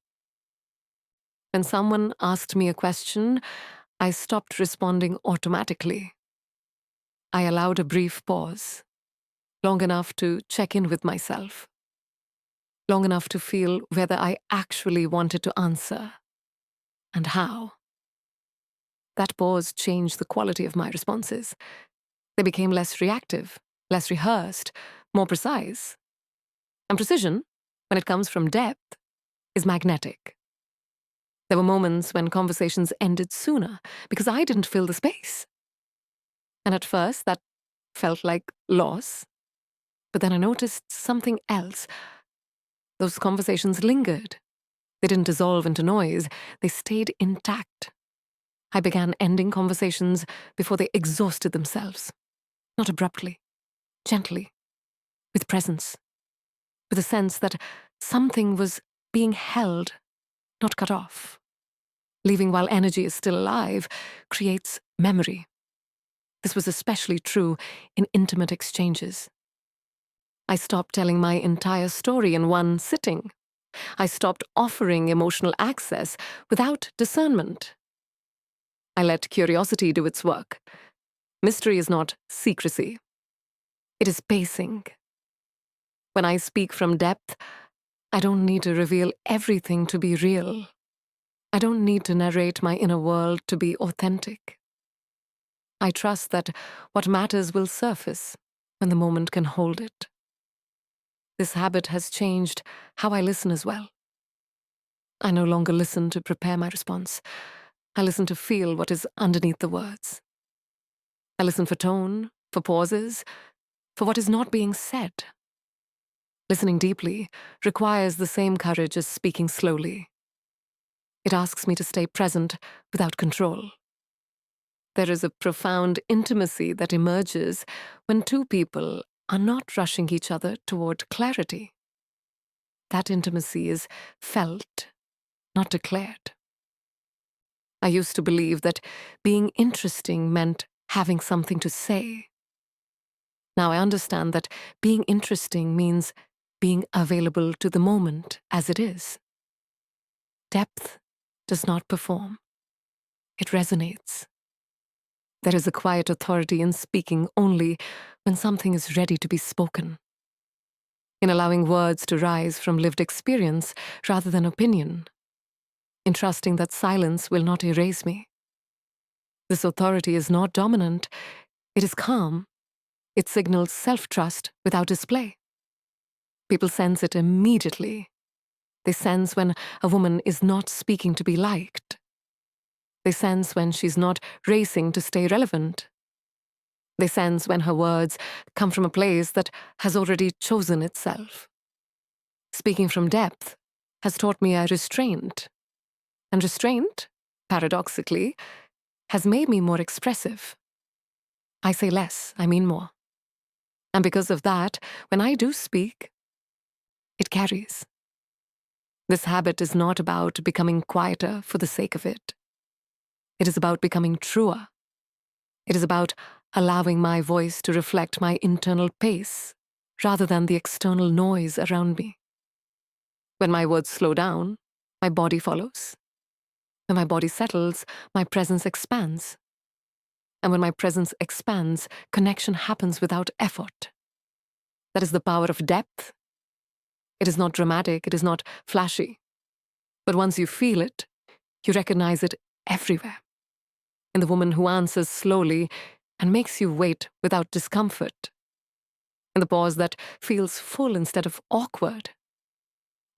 When someone asked me a question, I stopped responding automatically. I allowed a brief pause, long enough to check in with myself, long enough to feel whether I actually wanted to answer, and how. That pause changed the quality of my responses. They became less reactive, less rehearsed, more precise. And precision, when it comes from depth, is magnetic. There were moments when conversations ended sooner because I didn't fill the space. And at first, that felt like loss. But then I noticed something else. Those conversations lingered. They didn't dissolve into noise. They stayed intact. I began ending conversations before they exhausted themselves. not abruptly, gently, with presence, with a sense that something was being held, not cut off. Leaving while energy is still alive creates memory. This was especially true in intimate exchanges. I stopped telling my entire story in one sitting. I stopped offering emotional access without discernment. I let curiosity do its work. Mystery is not secrecy. It is pacing. When I speak from depth, I don't need to reveal everything to be real. I don't need to narrate my inner world to be authentic. I trust that what matters will surface when the moment can hold it. This habit has changed how I listen as well. I no longer listen to prepare my response. I listen to feel what is underneath the words. I listen for tone, for pauses, for what is not being said. Listening deeply requires the same courage as speaking slowly. It asks me to stay present without control. There is a profound intimacy that emerges when two people are not rushing each other toward clarity. That intimacy is felt, not declared. I used to believe that being interesting meant having something to say. Now I understand that being interesting means being available to the moment as it is. Depth does not perform. It resonates. There is a quiet authority in speaking only when something is ready to be spoken, in allowing words to rise from lived experience rather than opinion, in trusting that silence will not erase me. This authority is not dominant, it is calm. It signals self-trust without display. People sense it immediately. They sense when a woman is not speaking to be liked. They sense when she's not racing to stay relevant. They sense when her words come from a place that has already chosen itself. Speaking from depth has taught me a restraint. And restraint, paradoxically, has made me more expressive. I say less, I mean more. And because of that, when I do speak, it carries. This habit is not about becoming quieter for the sake of it. It is about becoming truer. It is about allowing my voice to reflect my internal pace rather than the external noise around me. When my words slow down, my body follows. When my body settles, my presence expands. And when my presence expands, connection happens without effort. That is the power of depth. It is not dramatic, it is not flashy. But once you feel it, you recognize it everywhere. In the woman who answers slowly and makes you wait without discomfort. In the pause that feels full instead of awkward.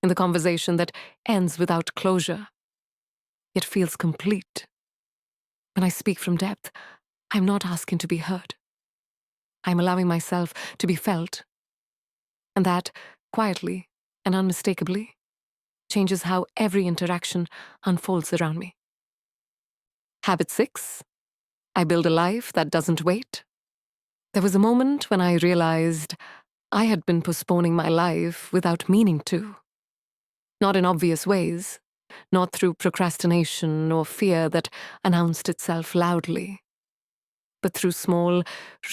In the conversation that ends without closure, yet feels complete. When I speak from depth, I'm not asking to be heard. I'm allowing myself to be felt. And that, quietly and unmistakably, changes how every interaction unfolds around me. Habit 6. I build a life that doesn't wait. There was a moment when I realized I had been postponing my life without meaning to. Not in obvious ways, not through procrastination or fear that announced itself loudly, but through small,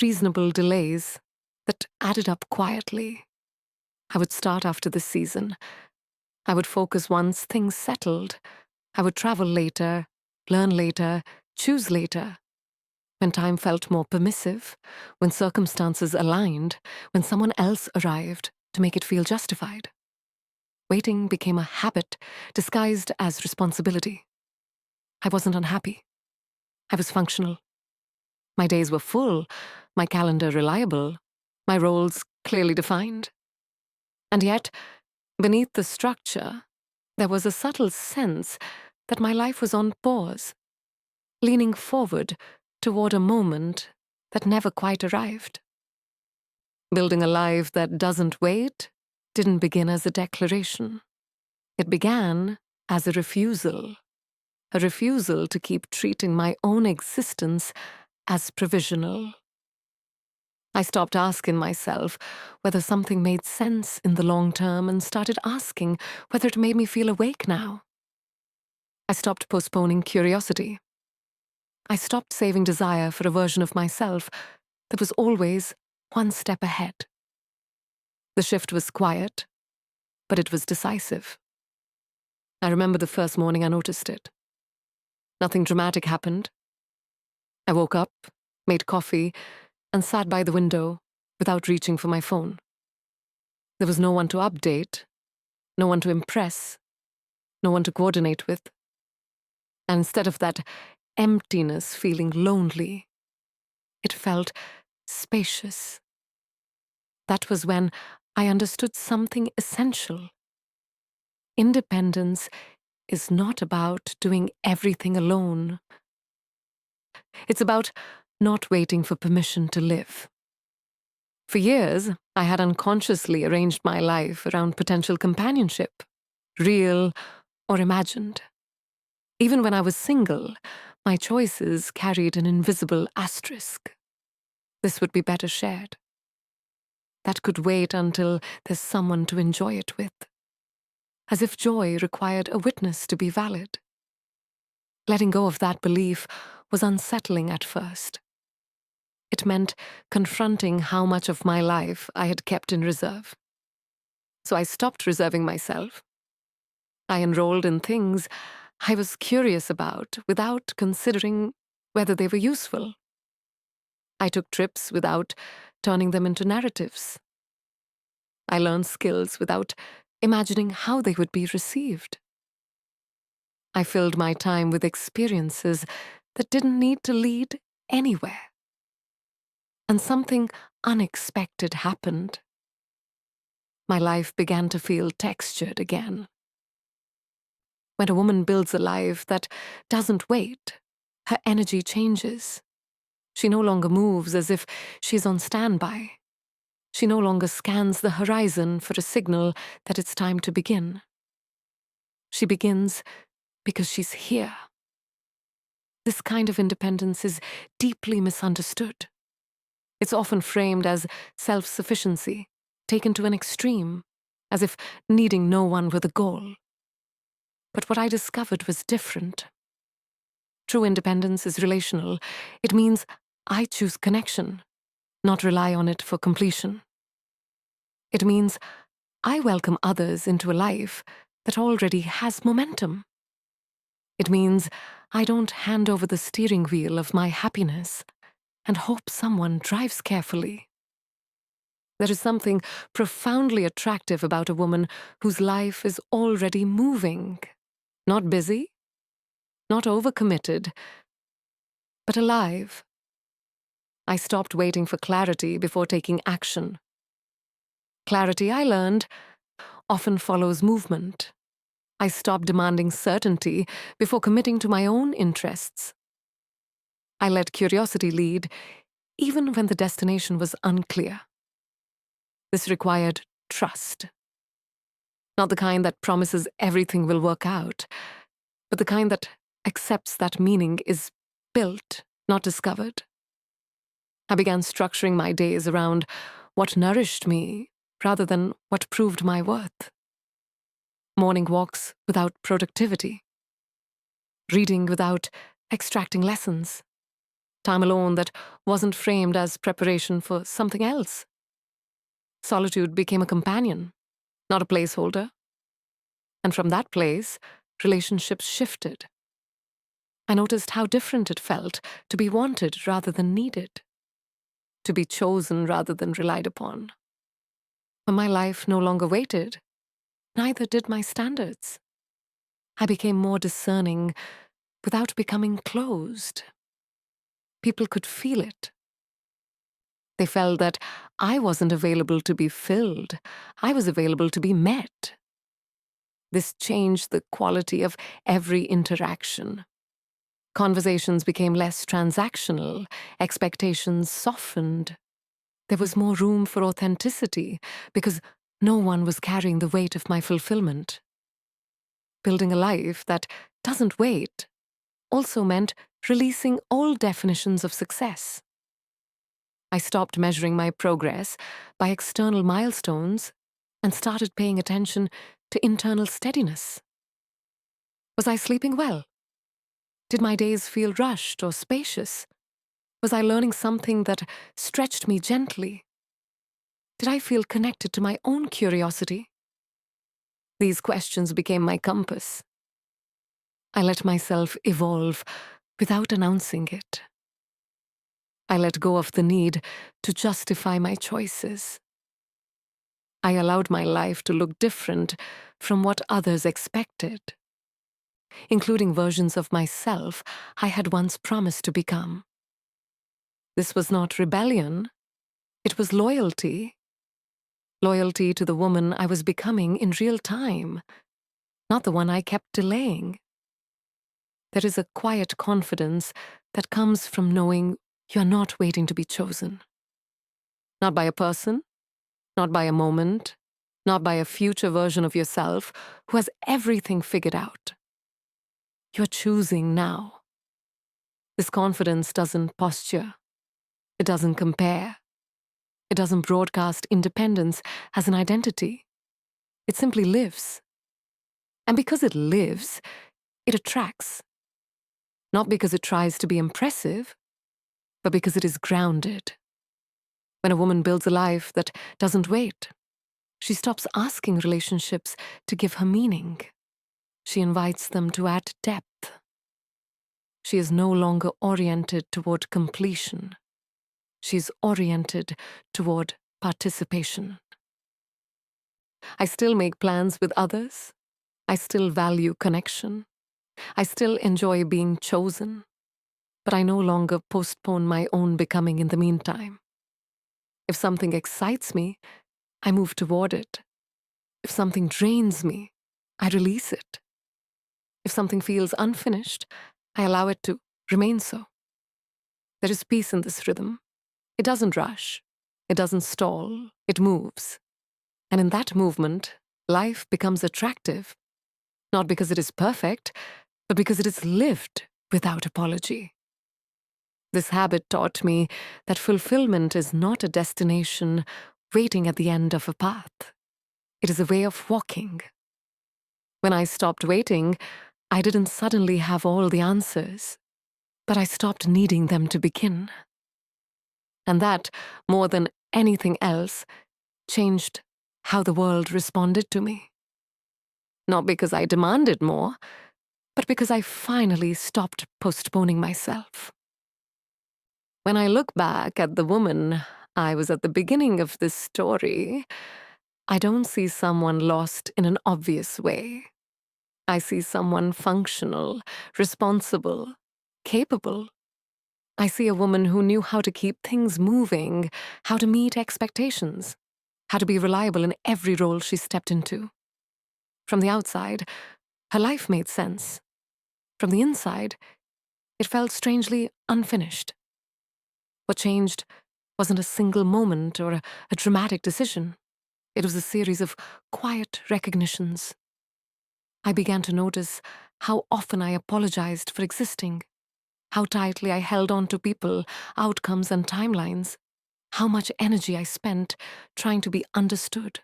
reasonable delays that added up quietly. I would start after the season. I would focus once things settled. I would travel later, learn later, choose later. When time felt more permissive, when circumstances aligned, when someone else arrived to make it feel justified. Waiting became a habit disguised as responsibility. I wasn't unhappy. I was functional. My days were full, my calendar reliable, my roles clearly defined. And yet, beneath the structure, there was a subtle sense that my life was on pause, leaning forward toward a moment that never quite arrived. Building a life that doesn't wait didn't begin as a declaration. It began as a refusal to keep treating my own existence as provisional. I stopped asking myself whether something made sense in the long term and started asking whether it made me feel awake now. I stopped postponing curiosity. I stopped saving desire for a version of myself that was always one step ahead. The shift was quiet, but it was decisive. I remember the first morning I noticed it. Nothing dramatic happened. I woke up, made coffee, and sat by the window without reaching for my phone. There was no one to update, no one to impress, no one to coordinate with. And instead of that emptiness feeling lonely, it felt spacious. That was when I understood something essential. Independence is not about doing everything alone. It's about not waiting for permission to live. For years, I had unconsciously arranged my life around potential companionship, real or imagined. Even when I was single, my choices carried an invisible asterisk. This would be better shared. That could wait until there's someone to enjoy it with. As if joy required a witness to be valid. Letting go of that belief was unsettling at first. It meant confronting how much of my life I had kept in reserve. So I stopped reserving myself. I enrolled in things I was curious about without considering whether they were useful. I took trips without turning them into narratives. I learned skills without imagining how they would be received. I filled my time with experiences that didn't need to lead anywhere. And something unexpected happened. My life began to feel textured again. When a woman builds a life that doesn't wait, her energy changes. She no longer moves as if she's on standby. She no longer scans the horizon for a signal that it's time to begin. She begins because she's here. This kind of independence is deeply misunderstood. It's often framed as self-sufficiency, taken to an extreme, as if needing no one were the goal. But what I discovered was different. True independence is relational. It means I choose connection, not rely on it for completion. It means I welcome others into a life that already has momentum. It means I don't hand over the steering wheel of my happiness and hope someone drives carefully. There is something profoundly attractive about a woman whose life is already moving, not busy, not overcommitted, but alive. I stopped waiting for clarity before taking action. Clarity, I learned, often follows movement. I stopped demanding certainty before committing to my own interests. I let curiosity lead, even when the destination was unclear. This required trust. Not the kind that promises everything will work out, but the kind that accepts that meaning is built, not discovered. I began structuring my days around what nourished me rather than what proved my worth. Morning walks without productivity. Reading without extracting lessons. Time alone that wasn't framed as preparation for something else. Solitude became a companion, not a placeholder. And from that place, relationships shifted. I noticed how different it felt to be wanted rather than needed, to be chosen rather than relied upon. When my life no longer waited, neither did my standards. I became more discerning without becoming closed. People could feel it. They felt that I wasn't available to be filled. I was available to be met. This changed the quality of every interaction. Conversations became less transactional. Expectations softened. There was more room for authenticity because no one was carrying the weight of my fulfillment. Building a life that doesn't wait also meant releasing old definitions of success. I stopped measuring my progress by external milestones and started paying attention to internal steadiness. Was I sleeping well? Did my days feel rushed or spacious? Was I learning something that stretched me gently? Did I feel connected to my own curiosity? These questions became my compass. I let myself evolve without announcing it. I let go of the need to justify my choices. I allowed my life to look different from what others expected, including versions of myself I had once promised to become. This was not rebellion, it was loyalty. Loyalty to the woman I was becoming in real time, not the one I kept delaying. There is a quiet confidence that comes from knowing you're not waiting to be chosen. Not by a person, not by a moment, not by a future version of yourself who has everything figured out. You're choosing now. This confidence doesn't posture. It doesn't compare. It doesn't broadcast independence as an identity. It simply lives. And because it lives, it attracts. Not because it tries to be impressive, but because it is grounded. When a woman builds a life that doesn't wait, she stops asking relationships to give her meaning. She invites them to add depth. She is no longer oriented toward completion. She's oriented toward participation. I still make plans with others. I still value connection. I still enjoy being chosen. But I no longer postpone my own becoming in the meantime. If something excites me, I move toward it. If something drains me, I release it. If something feels unfinished, I allow it to remain so. There is peace in this rhythm. It doesn't rush. It doesn't stall. It moves. And in that movement, life becomes attractive, not because it is perfect, but because it is lived without apology. This habit taught me that fulfillment is not a destination waiting at the end of a path. It is a way of walking. When I stopped waiting, I didn't suddenly have all the answers, but I stopped needing them to begin. And that, more than anything else, changed how the world responded to me. Not because I demanded more, but because I finally stopped postponing myself. When I look back at the woman I was at the beginning of this story, I don't see someone lost in an obvious way. I see someone functional, responsible, capable. I see a woman who knew how to keep things moving, how to meet expectations, how to be reliable in every role she stepped into. From the outside, her life made sense. From the inside, it felt strangely unfinished. What changed wasn't a single moment or a dramatic decision. It was a series of quiet recognitions. I began to notice how often I apologized for existing, how tightly I held on to people, outcomes, and timelines, how much energy I spent trying to be understood,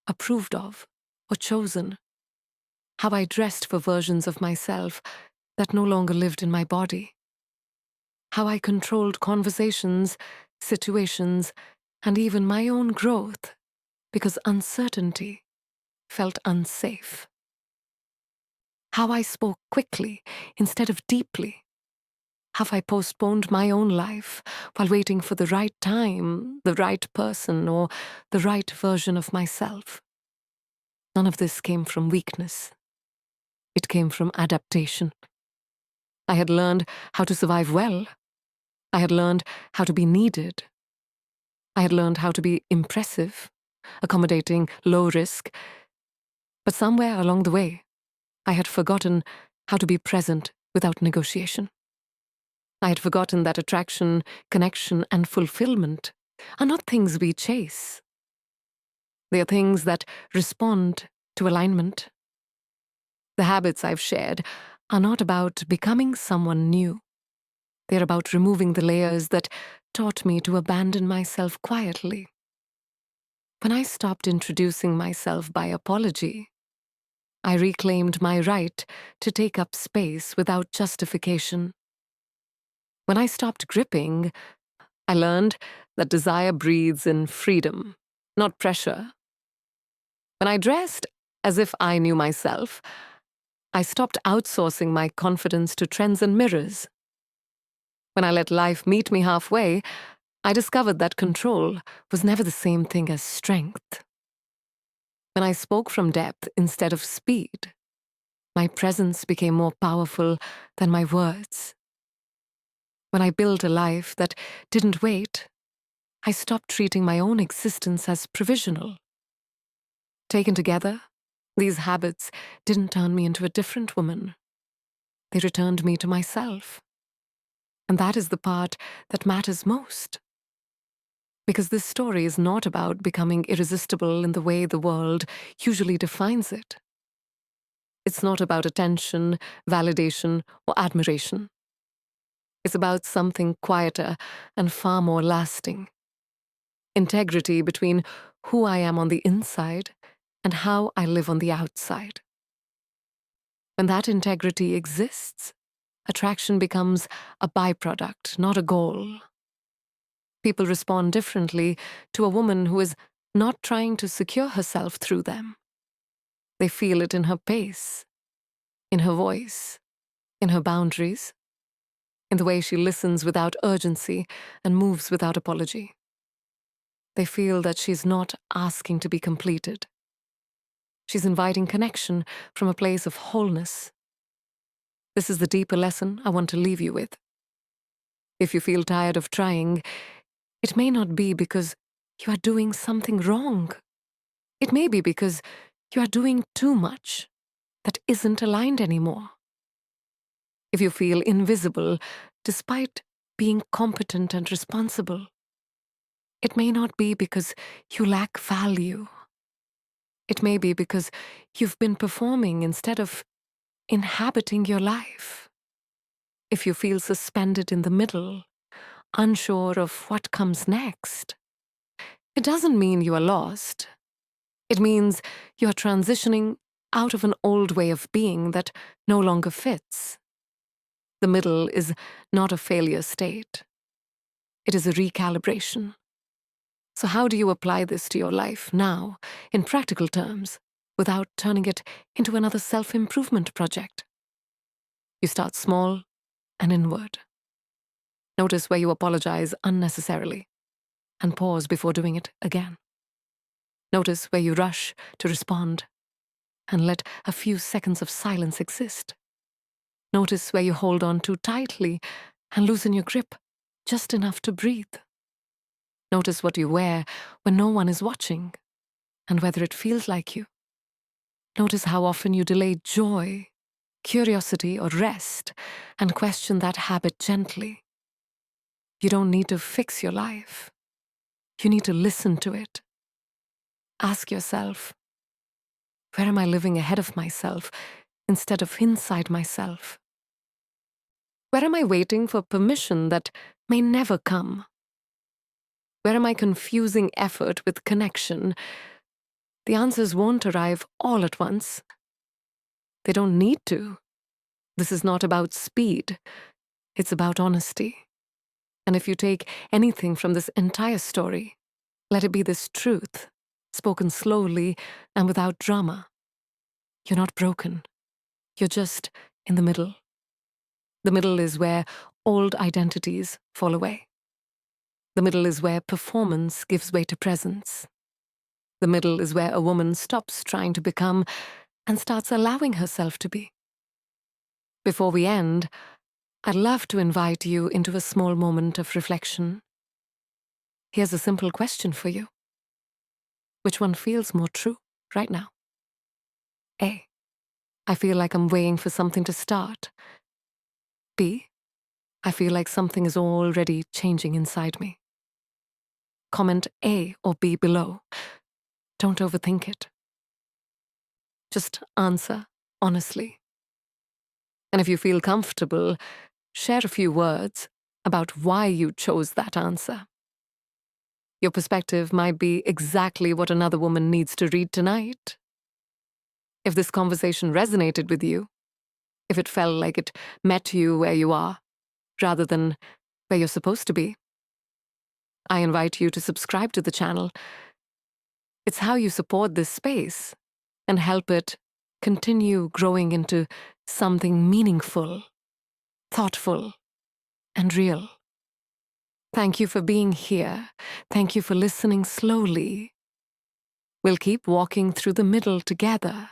approved of, or chosen, how I dressed for versions of myself that no longer lived in my body, how I controlled conversations, situations, and even my own growth because uncertainty felt unsafe, how I spoke quickly instead of deeply, how I postponed my own life while waiting for the right time, the right person, or the right version of myself. None of this came from weakness. It came from adaptation. I had learned how to survive well. I had learned how to be needed. I had learned how to be impressive, accommodating, low risk. But somewhere along the way, I had forgotten how to be present without negotiation. I had forgotten that attraction, connection, and fulfillment are not things we chase. They are things that respond to alignment. The habits I've shared are not about becoming someone new. They're about removing the layers that taught me to abandon myself quietly. When I stopped introducing myself by apology, I reclaimed my right to take up space without justification. When I stopped gripping, I learned that desire breathes in freedom, not pressure. When I dressed as if I knew myself, I stopped outsourcing my confidence to trends and mirrors. When I let life meet me halfway, I discovered that control was never the same thing as strength. When I spoke from depth instead of speed, my presence became more powerful than my words. When I built a life that didn't wait, I stopped treating my own existence as provisional. Taken together, these habits didn't turn me into a different woman. They returned me to myself. And that is the part that matters most. Because this story is not about becoming irresistible in the way the world usually defines it. It's not about attention, validation, or admiration. It's about something quieter and far more lasting. Integrity between who I am on the inside and how I live on the outside. When that integrity exists, attraction becomes a byproduct, not a goal. People respond differently to a woman who is not trying to secure herself through them. They feel it in her pace, in her voice, in her boundaries, in the way she listens without urgency and moves without apology. They feel that she's not asking to be completed. She's inviting connection from a place of wholeness. This is the deeper lesson I want to leave you with. If you feel tired of trying, it may not be because you are doing something wrong. It may be because you are doing too much that isn't aligned anymore. If you feel invisible despite being competent and responsible, it may not be because you lack value. It may be because you've been performing instead of inhabiting your life. If you feel suspended in the middle, unsure of what comes next, it doesn't mean you are lost. It means you are transitioning out of an old way of being that no longer fits. The middle is not a failure state. It is a recalibration. So how do you apply this to your life now, in practical terms, without turning it into another self-improvement project? You start small and inward. Notice where you apologize unnecessarily, and pause before doing it again. Notice where you rush to respond, and let a few seconds of silence exist. Notice where you hold on too tightly and loosen your grip just enough to breathe. Notice what you wear when no one is watching, and whether it feels like you. Notice how often you delay joy, curiosity, or rest, and question that habit gently. You don't need to fix your life. You need to listen to it. Ask yourself, where am I living ahead of myself instead of inside myself? Where am I waiting for permission that may never come? Where am I confusing effort with connection? The answers won't arrive all at once. They don't need to. This is not about speed. It's about honesty. And if you take anything from this entire story, let it be this truth, spoken slowly and without drama. You're not broken. You're just in the middle. The middle is where old identities fall away. The middle is where performance gives way to presence. The middle is where a woman stops trying to become and starts allowing herself to be. Before we end, I'd love to invite you into a small moment of reflection. Here's a simple question for you. Which one feels more true right now? A. I feel like I'm waiting for something to start. B. I feel like something is already changing inside me. Comment A or B below. Don't overthink it. Just answer honestly. And if you feel comfortable, share a few words about why you chose that answer. Your perspective might be exactly what another woman needs to read tonight. If this conversation resonated with you, if it felt like it met you where you are, rather than where you're supposed to be, I invite you to subscribe to the channel. It's how you support this space and help it continue growing into something meaningful, thoughtful, and real. Thank you for being here. Thank you for listening slowly. We'll keep walking through the middle together.